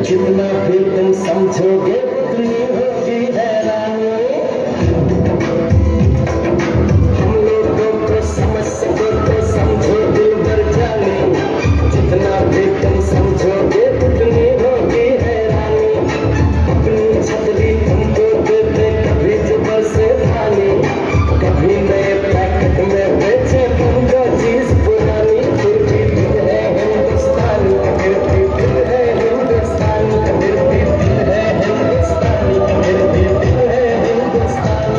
जितना भी तुम समझोगे उतनी होगी हैरानी. हम लोगों को समझ सको तो समझो दिलबर जानी, जितना भी तुम समझोगे उतनी होगी हैरानी. अपनी छतरी तुमको देते कभी जुबान से पानी, कभी नए पैकेट में बेचे तुमको चीज पुरानी. फिर भी दिल है हिंदुस्तानी, फिर भी दिल है हिंदुस्तानी, फिर भी दिल है हिंदुस्तानी, फिर भी दिल है हिंदुस्तानी.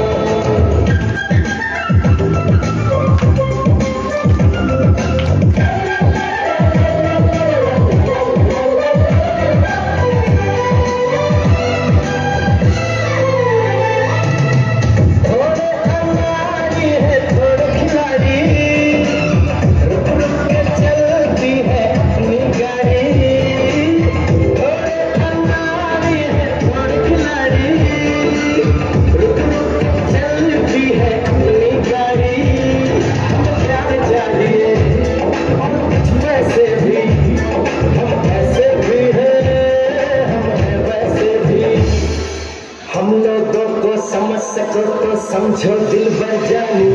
समझो दिल बर जानी,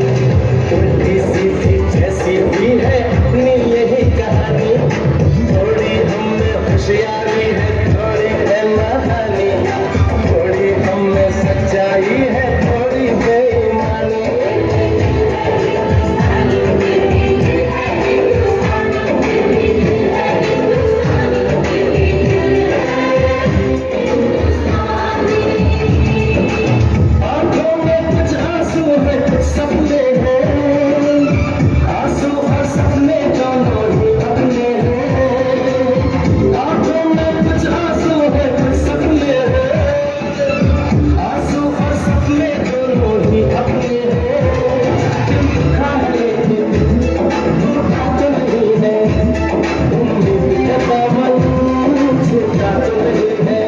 उल्टी सीधी जैसी भी है अपनी यही कहानी. थोड़ी हम में होशियारी है, थोड़ी है महानी, थोड़ी हम में सच्चाई है, थोड़ी बेईमानी. सपने हैं आंसू और सपने दोनों ही अपने हैं. आंखों में कुछ आंसू है, सपने हैं आंसू और सपने दोनों ही अपने हैं. खाने झूठा तो नहीं है, उम्मीद का दामन झूठा तो नहीं है.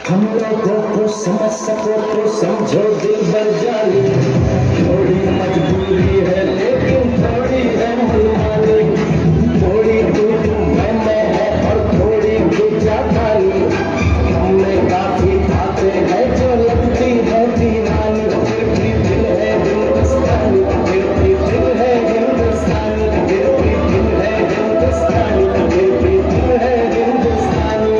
हम लोगों को समझ सको तो समझो दिल बर जानी, थोड़ी मजबूरी है लेकिन थोड़ी है मनमानी. थोड़ी दूध मैं है और थोड़ी जापानी. हमें काफी बातें हैं जो लगती है दीवानी. फिर भी दिल है हिंदुस्तानी, फिर भी दिल है हिंदुस्तानी, फिर भी दिल है हिंदुस्तानी, फिर भी दिल है हिंदुस्तानी.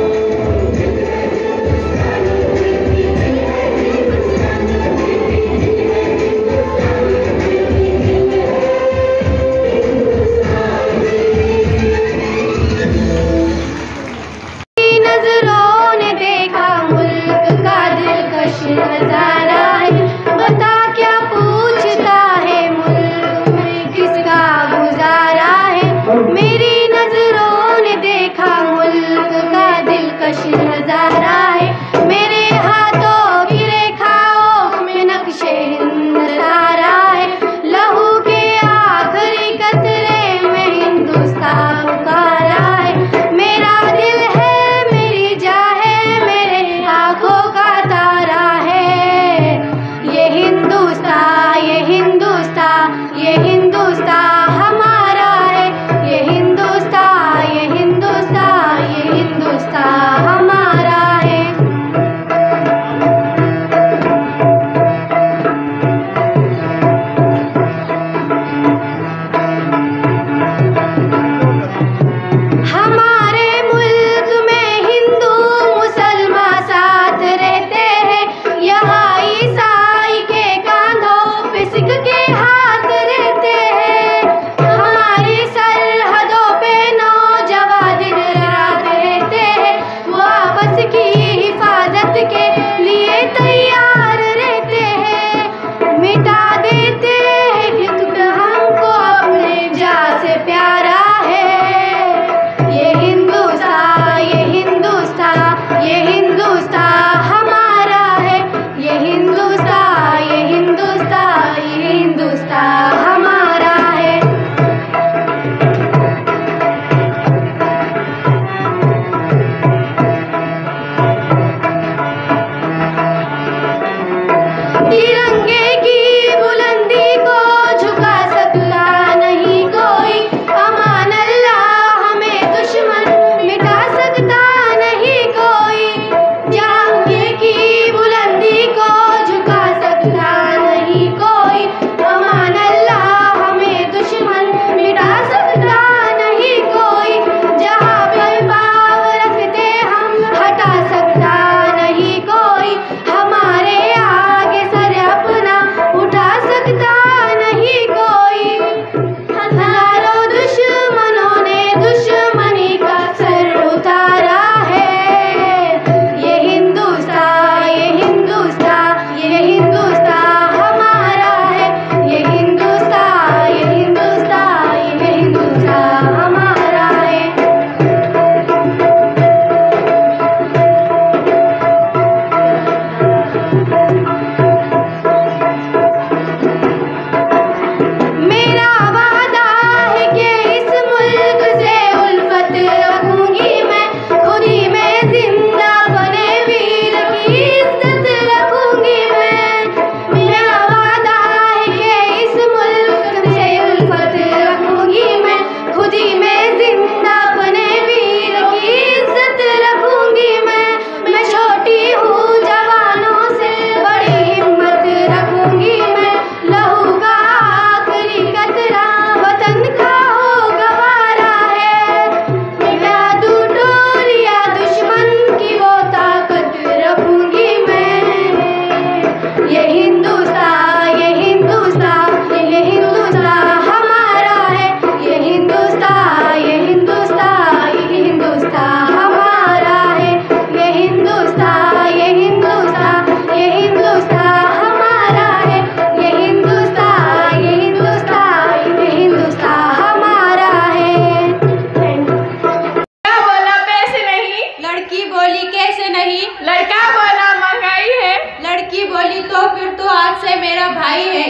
से मेरा भाई है।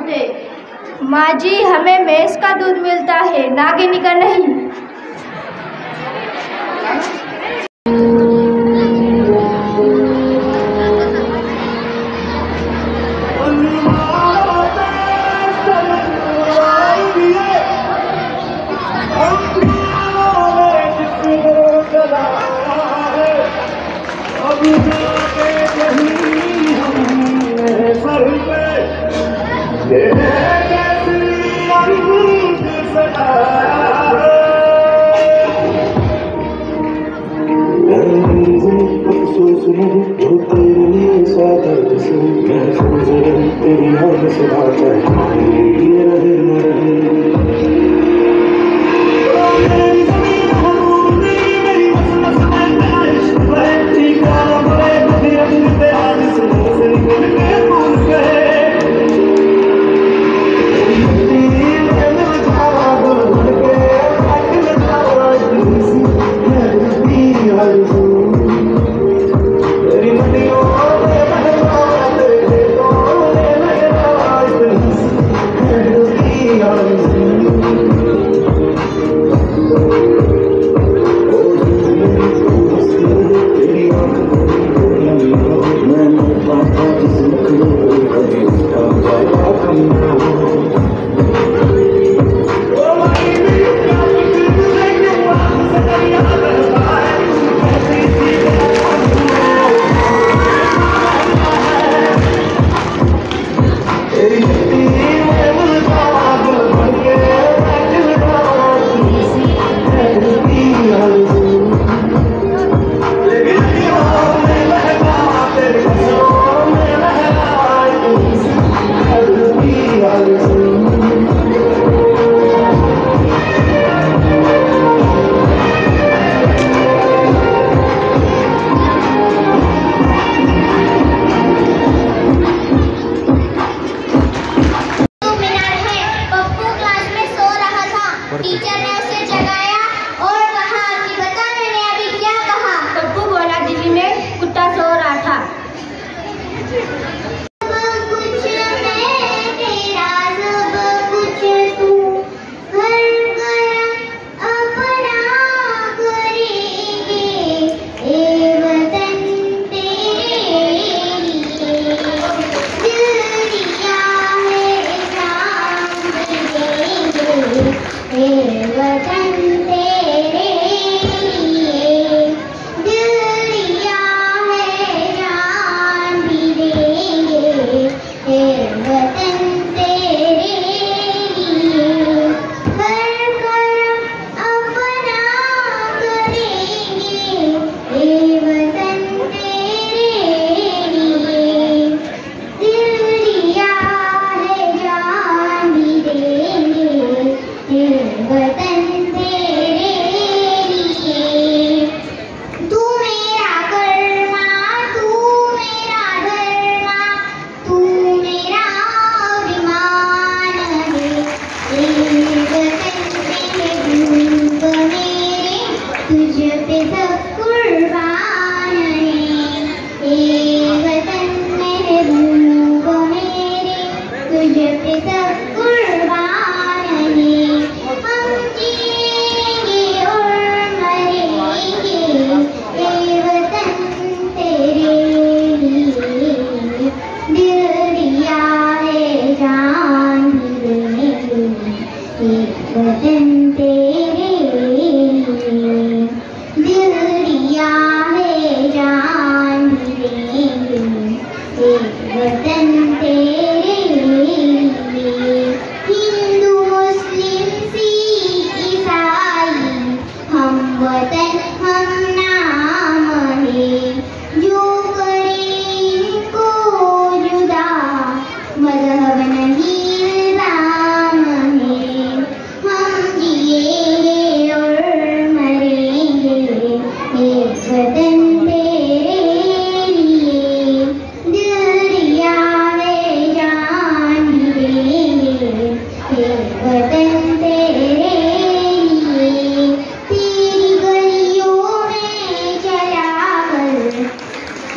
होते। माँ जी, हमें भैंस का दूध मिलता है, नागिनी का नहीं।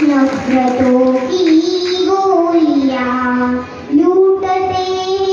नफरतों की गोलियां लूटते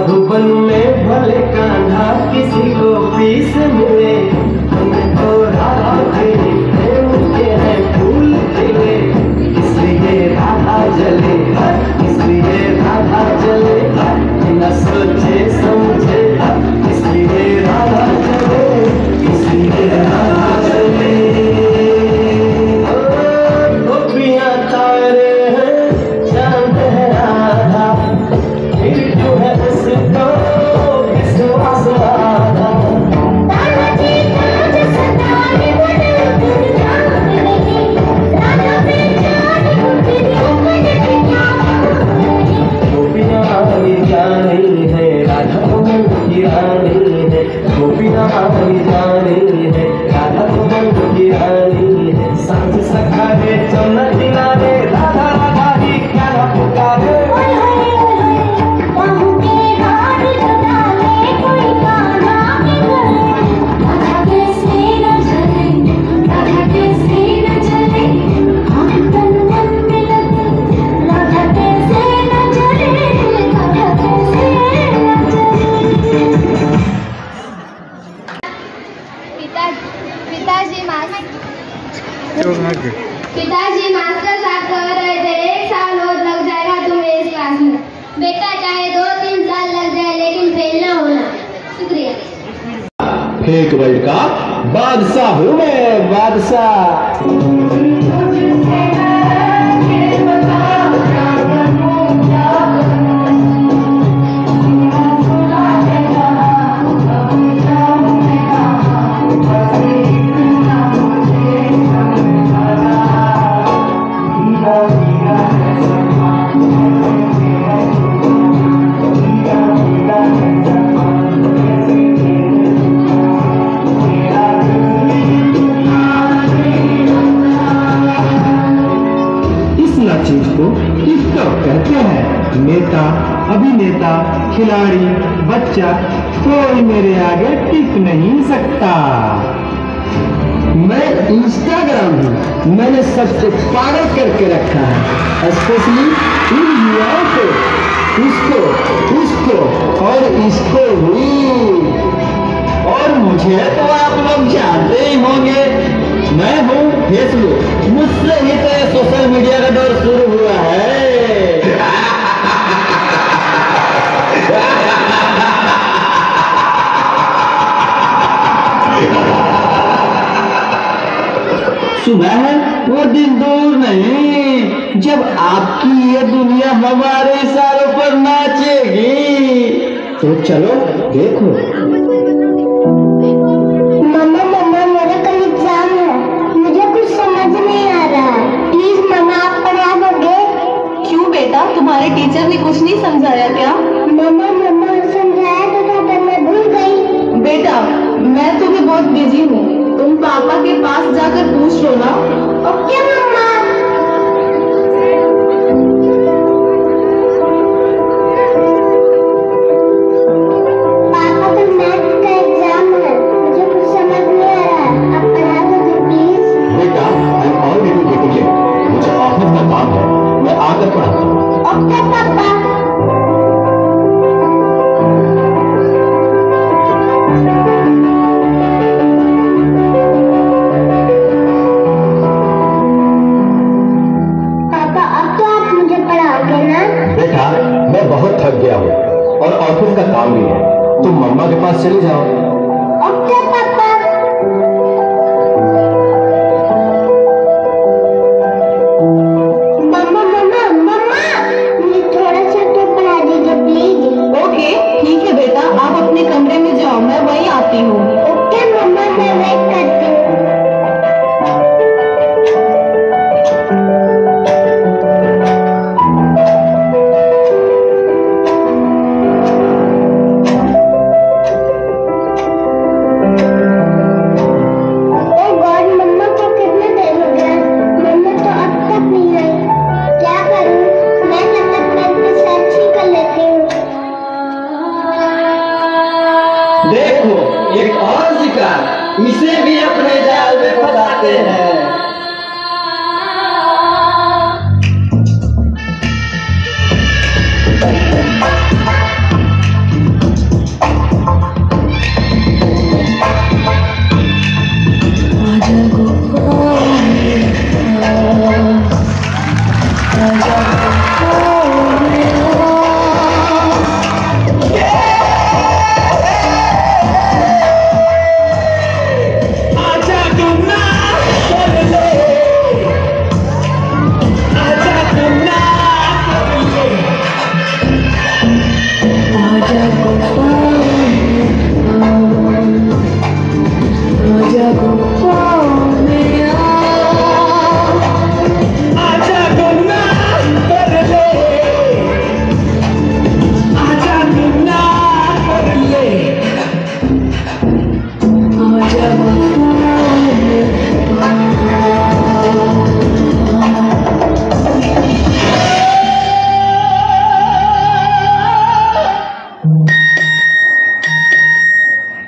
मधुबन में भले कान्हा किसी को पीस मिले, हमें तो राधा तेरी प्रेम के हैं फूल खिले, इसलिए राधा जले, इसलिए राधा जले, बिना सोचे समझे, इसलिए राधा जले, इसलिए राधा जले। गोपियां तारे हैं, चांद है राधा, फिर क्यों है उसको विश्वास राधा। जानी है राधा कमल की रानी है, गोपियां हमारी जानी है, राधा कमल की रानी है। सांझ सखा है चौना किनारे, राधा राधा ही क्या ना पुकारे। पिताजी मास्टर साहब कह रहे थे 1 साल और लग जाएगा तुम्हें इस क्लास में। बेटा चाहे 2-3 साल लग जाए लेकिन फेल ना होना। शुक्रिया। एक वर्ल्ड का बादशाह हूँ मैं, बादशाह। नेता, अभिनेता, खिलाड़ी, बच्चा, कोई मेरे आगे टिक नहीं सकता। मैं इंस्टाग्राम हूँ, मैंने सबसे पागल करके रखा है, स्पेशली इन युवाओं को, उसको और इसको भी। और मुझे तो आप लोग जानते ही होंगे, मैं हूँ फेसबुक, मुझसे ही तो ये सोशल मीडिया का दौर शुरू हुआ है। सुना है वो दिन दूर नहीं जब आपकी ये दुनिया हमारे इशारों पर नाचेगी। तो चलो देखो। मम्मा मेरा कल एग्जाम है, मुझे कुछ समझ नहीं आ रहा, प्लीज मम्मा आप पढ़ा दोगे? क्यों बेटा, तुम्हारे टीचर ने कुछ नहीं समझाया क्या? मम्मा समझाया तो था पर मैं भूल गई। बेटा मैं तुम्हें बहुत बिजी हूँ, तुम पापा के पास जाकर पूछ लो ना। ओके मम्मा। पापा का मैथ का एग्जाम है, मुझे कुछ समझ नहीं आ रहा, आप पढ़ा दोगे प्लीज? बेटा I'm already getting late, मुझे ऑफिस का काम है, मैं आकर पढ़ाता हूँ। ओके पापा। बेटा मैं बहुत थक गया हूँ और ऑफिस का काम भी है, तुम मम्मा के पास चली जाओ। ओके पापा। मम्मा मुझे थोड़ा सा तो पढ़ा दीजिए प्लीज। ओके ठीक है बेटा, आप अपने कमरे में जाओ, मैं वहीं आती हूँ। ओके मम्मा, मैं वेट करती हूँ। इसे भी अपने जाल में फंसाते हैं।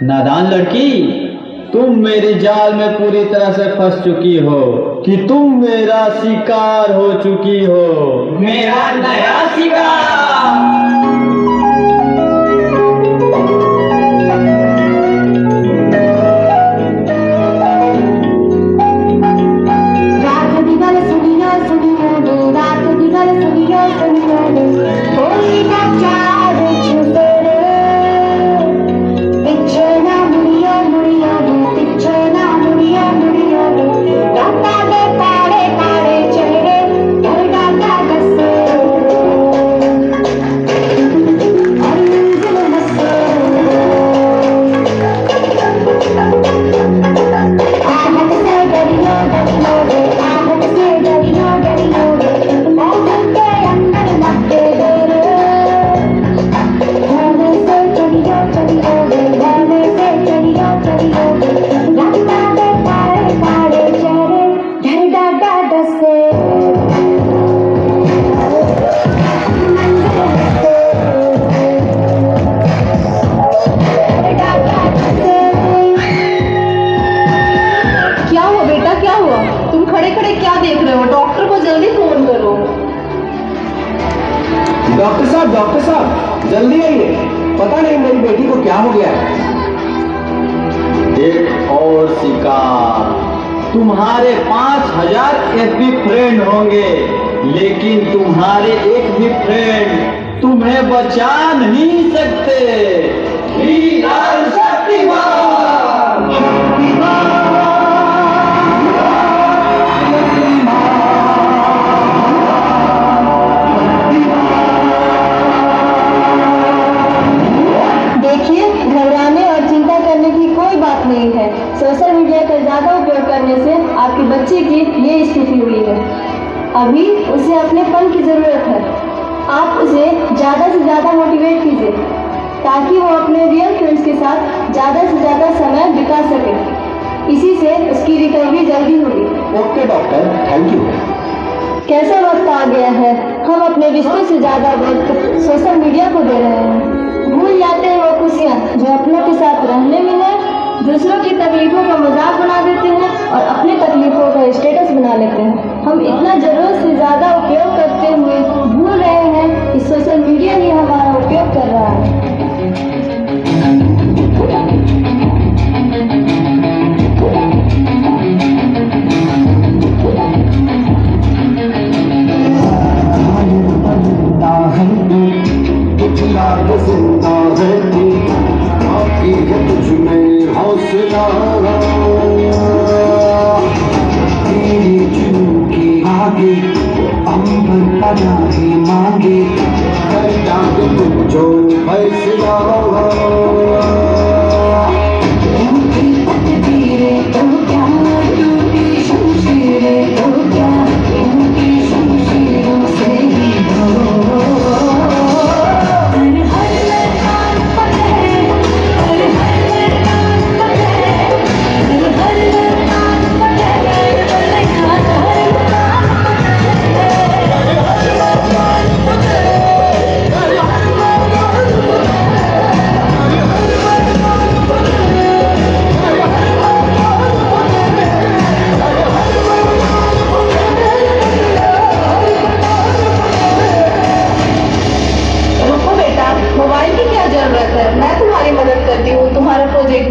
नादान लड़की, तुम मेरी जाल में पूरी तरह से फंस चुकी हो कि तुम मेरा शिकार हो चुकी हो। मेरा नया शिकार। डॉक्टर साहब जल्दी आइए, पता नहीं मेरी बेटी को क्या हो गया है। एक और शिकार। तुम्हारे 5000 एफबी फ्रेंड होंगे, लेकिन तुम्हारे एक भी फ्रेंड तुम्हें बचा नहीं सकते। सोशल मीडिया का ज़्यादा उपयोग करने से आपके बच्चे की ये स्थिति हुई है। अभी उसे अपनेपन की ज़रूरत है। आप उसे ज़्यादा से ज़्यादा मोटिवेट कीजिए ताकि वो अपने रियल फ्रेंड्स के साथ ज़्यादा से ज़्यादा समय बिता सके। इसी से उसकी रिकवरी जल्दी होगी। Okay doctor, thank you. कैसा वक्त आ गया है, हम अपने रिश्तों से ज़्यादा वक्त सोशल मीडिया को दे रहे हैं। भूल जाते हैं वो खुशियाँ जो अपनों के साथ रहने में है। दूसरों की तकलीफों का मजाक बना देते हैं और अपनी तकलीफों का स्टेटस बना लेते हैं। हम इतना ज़रूरत से ज़्यादा उपयोग करते हुए भूल रहे हैं कि सोशल मीडिया ही हमारा उपयोग कर रहा है। मांगे जो फैसला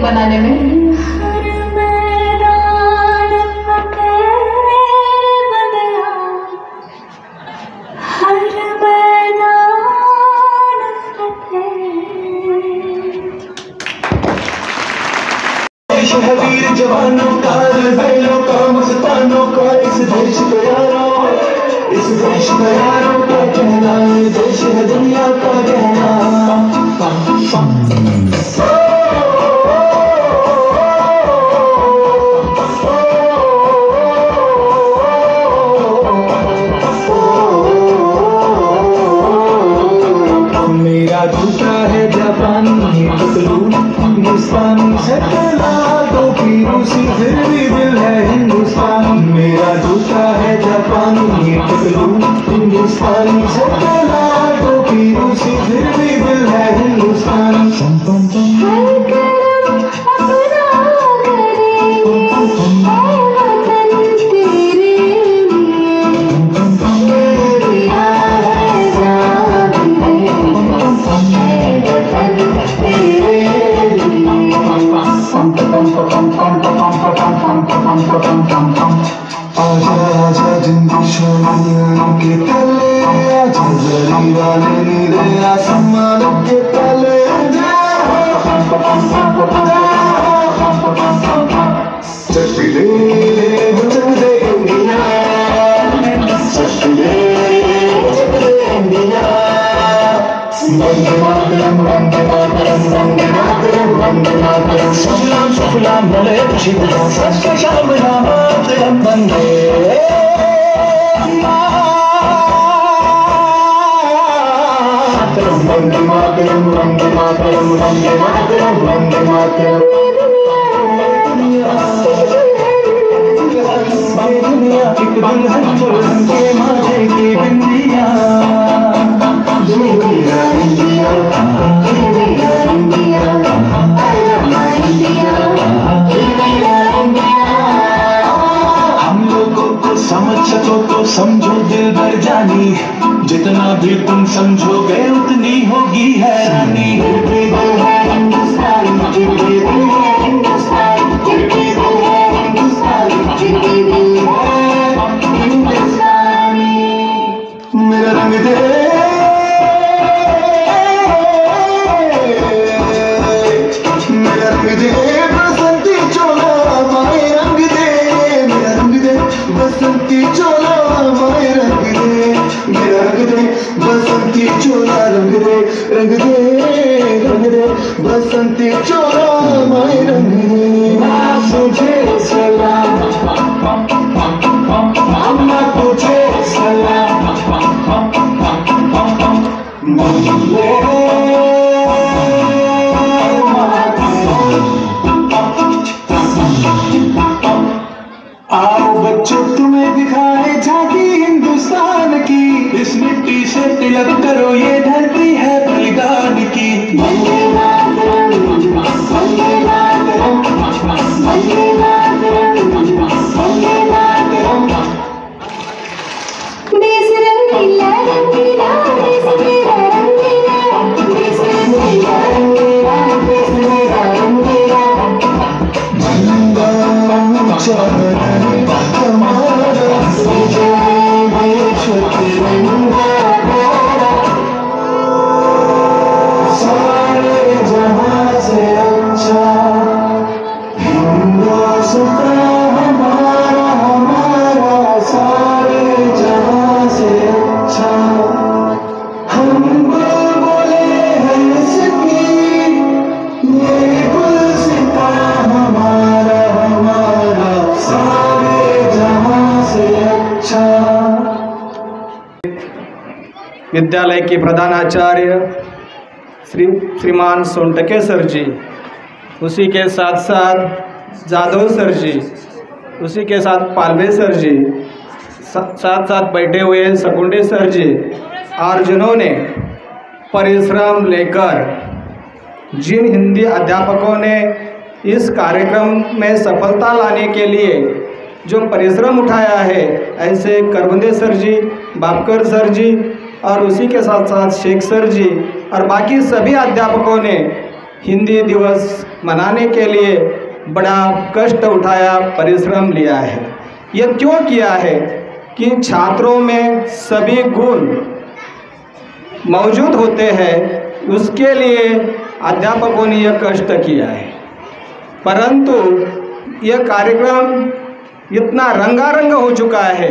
बनाने में। वीर जवानों का, बैलों का, मस्तानों का, इस देश को यारों, इस देश को यारों का कहना, ये देश है दुनिया का कहना। मेरा दूसरा है जापानी पतलून, हिंदुस्तानी है टोपी रूसी, फिर भी दिल है हिंदुस्तानी। मेरा दूसरा है जापानी पतलून, हिंदुस्तानी है टोपी रूसी, फिर भी दिल है हिंदुस्तानी। आसमान के तले झंझरी वाले नीले आसमान के तले चकले चकले इंडिया चकले चकले इंडिया वंदे मातरम वंदे मातरम वंदे मातरम वंदे मातरम सुफलाम सुफलाम भले छिपलाम सत्य श्याम राम मातरम वंदे मातरम वंदे मातरम वंदे मातरम वंदे मातरम वंदे मातरम दुनिया एक दुल्हन दुल्हन के माथे की बिंदिया इंडिया इंडिया इंडिया इंडिया हम लोगों को समझ सको तो समझो दिल भर जानी जितना भी तुम समझोगे उतनी होगी हैरानी मेरा रंग दे मेरा रंग दे बसंती चोला माए रंग दे मेरा रंग दे बसंती चोला माए रंग दे मेरा रंग दे बसंती चोला रंग दे बसंती चोला माए रंग दे तुझे सलाम अम्मा तुझे सलाम आओ बच्चों तुम्हें दिखाए झांकी हिंदुस्तान की इस मिट्टी से तिलक करो ये धरती है बलिदान की वंदे मातरम वंदे मातरम वंदे मातरम वंदे मातरम देश रंगीला रंगीला देश मेरा रंगीला देश रंगीला रंगीला देश मेरा रंगीला झंडा चढ़े हमारा देश तिरंगा प्यारा सारे जहां से अच्छा हिंदुस्तान हमारा हमारा सारे जहां से अच्छा हम बोले हैं इसकी ये गुलसिता हमारा हमारा सारे जहां से अच्छा। विद्यालय के प्रधानाचार्य श्रीमान सोनटके सर जी, उसी के साथ साथ जाधव सर जी, उसी के साथ पालवे सर जी, साथ साथ बैठे हुए सकुंडे सर जी और जिन्होंने परिश्रम लेकर जिन हिंदी अध्यापकों ने इस कार्यक्रम में सफलता लाने के लिए जो परिश्रम उठाया है, ऐसे करवंदे सर जी, बापकर सर जी और उसी के साथ साथ शेख सर जी और बाकी सभी अध्यापकों ने हिंदी दिवस मनाने के लिए बड़ा कष्ट उठाया, परिश्रम लिया है। ये क्यों किया है कि छात्रों में सभी गुण मौजूद होते हैं, उसके लिए अध्यापकों ने यह कष्ट किया है। परंतु यह कार्यक्रम इतना रंगारंग हो चुका है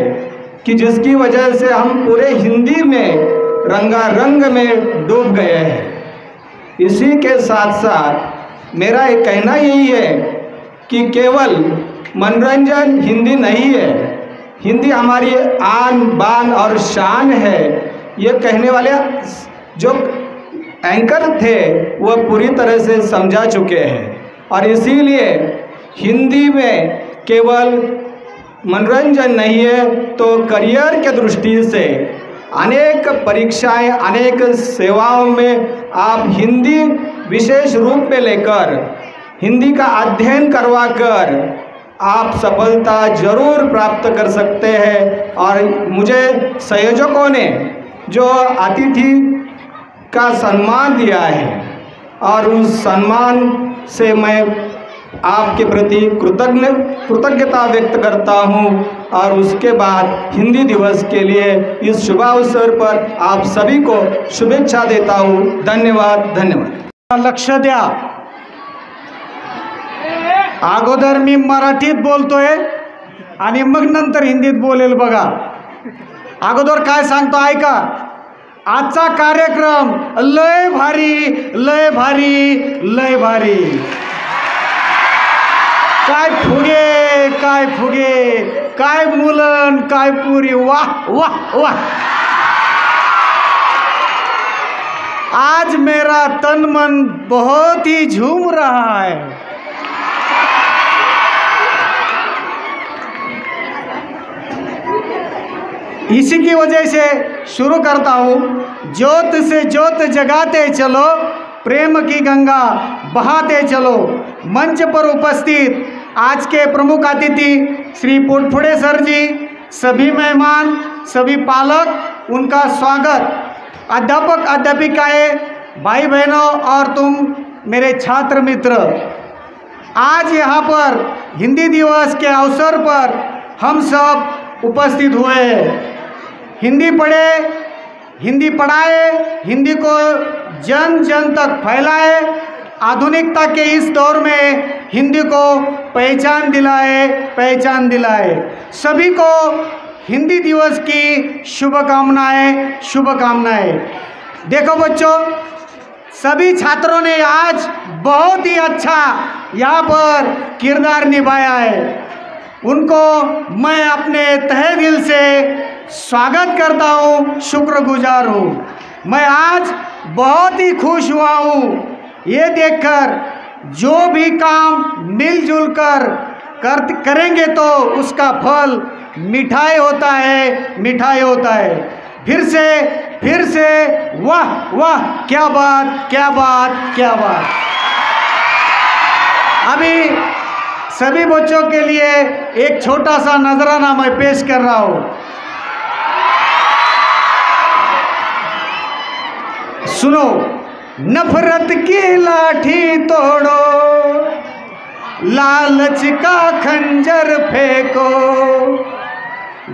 कि जिसकी वजह से हम पूरे हिंदी में रंगारंग में डूब गए हैं। इसी के साथ साथ मेरा एक कहना यही है कि केवल मनोरंजन हिंदी नहीं है, हिंदी हमारी आन बान और शान है। ये कहने वाले जो एंकर थे वह पूरी तरह से समझा चुके हैं और इसीलिए हिंदी में केवल मनोरंजन नहीं है तो करियर के दृष्टि से अनेक परीक्षाएं, अनेक सेवाओं में आप हिंदी विशेष रूप में लेकर हिंदी का अध्ययन करवाकर आप सफलता जरूर प्राप्त कर सकते हैं। और मुझे संयोजकों ने जो अतिथि का सम्मान दिया है और उस सम्मान से मैं आपके प्रति कृतज्ञता व्यक्त करता हूँ। और उसके बाद हिंदी दिवस के लिए इस शुभ अवसर पर आप सभी को शुभेच्छा देता हूँ। धन्यवाद धन्यवाद। लक्ष द्या। अगोदर मी मराठीत बोलतोय आणि मग नंतर हिंदीत बोलेल बघा। अगोदर काय सांगतो ऐका। आजचा कार्यक्रम लय भारी लय भारी लय भारी। काय फुगे काय फुगे, काय मुलन काय पुरी, वाह वाह वाह। आज मेरा तन मन बहुत ही झूम रहा है। इसी की वजह से शुरू करता हूँ। ज्योत से ज्योत जगाते चलो, प्रेम की गंगा बहाते चलो। मंच पर उपस्थित आज के प्रमुख अतिथि श्री पोटफुड़े सर जी, सभी मेहमान, सभी पालक, उनका स्वागत। अध्यापक अध्यापिकाएं, भाई बहनों और तुम मेरे छात्र मित्र, आज यहाँ पर हिंदी दिवस के अवसर पर हम सब उपस्थित हुए हैं। हिंदी पढ़े, हिंदी पढ़ाए, हिंदी को जन जन तक फैलाए, आधुनिकता के इस दौर में हिंदी को पहचान दिलाए। सभी को हिंदी दिवस की शुभकामनाएं शुभकामनाएं। देखो बच्चों, सभी छात्रों ने आज बहुत ही अच्छा यहाँ पर किरदार निभाया है। उनको मैं अपने तहे दिल से स्वागत करता हूँ, शुक्रगुजार हूँ। मैं आज बहुत ही खुश हुआ हूँ ये देखकर, जो भी काम मिलजुल कर करेंगे तो उसका फल मिठाई होता है, मिठाई होता है। फिर से वाह वाह, क्या बात क्या बात क्या बात। अभी सभी बच्चों के लिए एक छोटा सा नजराना मैं पेश कर रहा हूँ। सुनो। नफरत की लाठी तोड़ो, लालच का खंजर फेंको,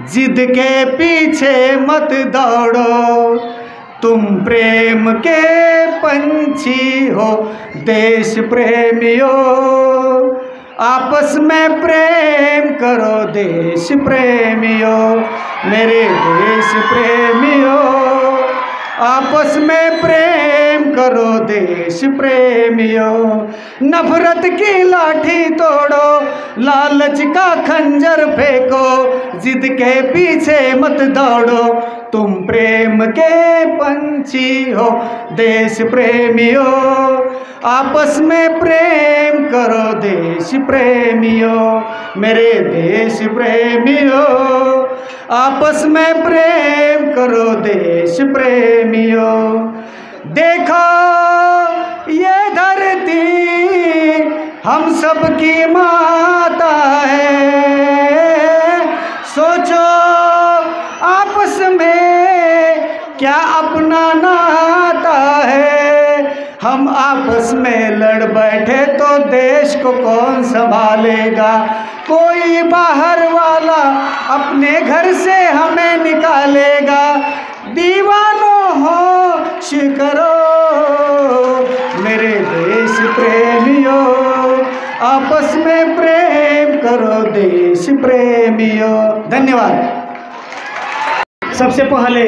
जिद के पीछे मत दौड़ो, तुम प्रेम के पंछी हो, देश प्रेमियों। आपस में प्रेम करो देश प्रेमियों, मेरे देश प्रेमियों। आपस में प्रेम करो देश प्रेमियों। नफरत की लाठी तोड़ो, लालच का खंजर फेंको, जिद के पीछे मत दौड़ो, तुम प्रेम के पंछी हो, देश प्रेमियों। आपस में प्रेम करो देश प्रेमियों, मेरे देश प्रेमियों। आपस में प्रेम करो देश प्रेमियों। देखो ये धरती हम सबकी माता है, सोचो आपस में क्या अपना नाता है। हम आपस में लड़ बैठे तो देश को कौन संभालेगा। कोई बाहर वाला अपने घर से हमें निकालेगा। दीवानों होश करो मेरे देश प्रेमियों, आपस में प्रेम करो देश प्रेमियों। धन्यवाद। सबसे पहले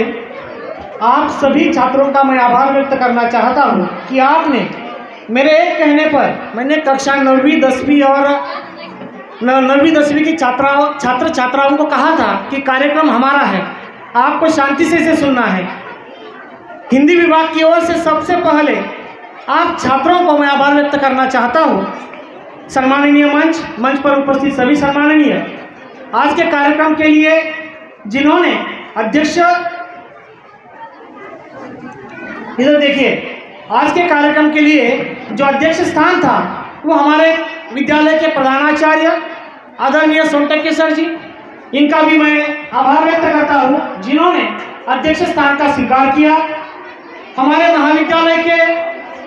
आप सभी छात्रों का मैं आभार व्यक्त करना चाहता हूं कि आपने मेरे एक कहने पर, मैंने कक्षा 9वीं 10वीं और 9वीं 10वीं की छात्र छात्राओं को कहा था कि कार्यक्रम हमारा है, आपको शांति से इसे सुनना है। हिंदी विभाग की ओर से सबसे पहले आप छात्रों को मैं आभार व्यक्त करना चाहता हूँ। सम्माननीय मंच पर उपस्थित सभी सम्माननीय, आज के कार्यक्रम के लिए जिन्होंने अध्यक्ष, इधर देखिए, आज के कार्यक्रम के लिए जो अध्यक्ष स्थान था वो हमारे विद्यालय के प्रधानाचार्य आदरणीय सोनटक्के सर जी, इनका भी मैं आभार व्यक्त करता हूँ जिन्होंने अध्यक्ष स्थान का स्वीकार किया। हमारे महाविद्यालय के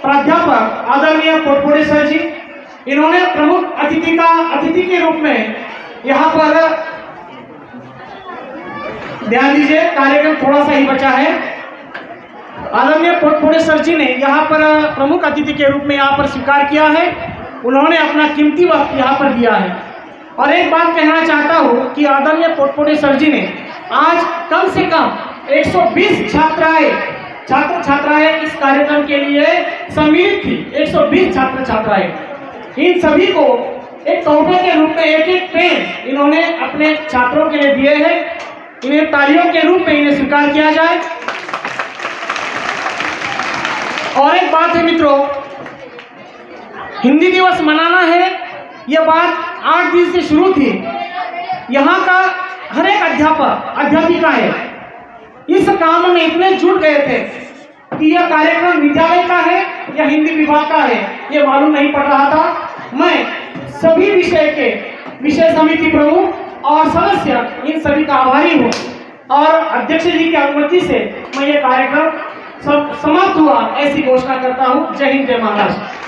प्राध्यापक आदरणीय पोटफुड़े सर जी, इन्होंने प्रमुख अतिथि के रूप में यहाँ पर ध्यान दीजिए, कार्यक्रम थोड़ा सा ही बचा है। आदरणीय पोटफोड़े सर जी ने यहाँ पर प्रमुख अतिथि के रूप में यहाँ पर स्वीकार किया है। उन्होंने अपना कीमती वक्त यहाँ पर दिया है। और एक बात कहना चाहता हूँ कि आदरणीय पोटफोड़े सर जी ने आज कम से कम 120 छात्र छात्राएं इस कार्यक्रम के लिए सम्मिलित थी। 120 छात्र छात्राएं, इन सभी को एक तोहफे के रूप में एक पेन इन्होंने अपने छात्रों के लिए दिए हैं। इन्हें तालियों के रूप में इन्हें स्वीकार किया जाए। और एक बात है मित्रों, हिंदी दिवस मनाना है, यह बात 8 दिन से शुरू थी। यहाँ का हर एक अध्यापक अध्यापिकाएं इस काम में इतने जुट गए थे कि यह कार्यक्रम विद्यालय का है या हिंदी विभाग का है, यह मालूम नहीं पड़ रहा था। मैं सभी विषय के विषय समिति प्रमुख और सदस्य इन सभी का आभारी हूँ और अध्यक्ष जी की अनुमति से मैं ये कार्यक्रम समाप्त हुआ ऐसी घोषणा करता हूँ। जय हिंद, जय महाराष्ट्र।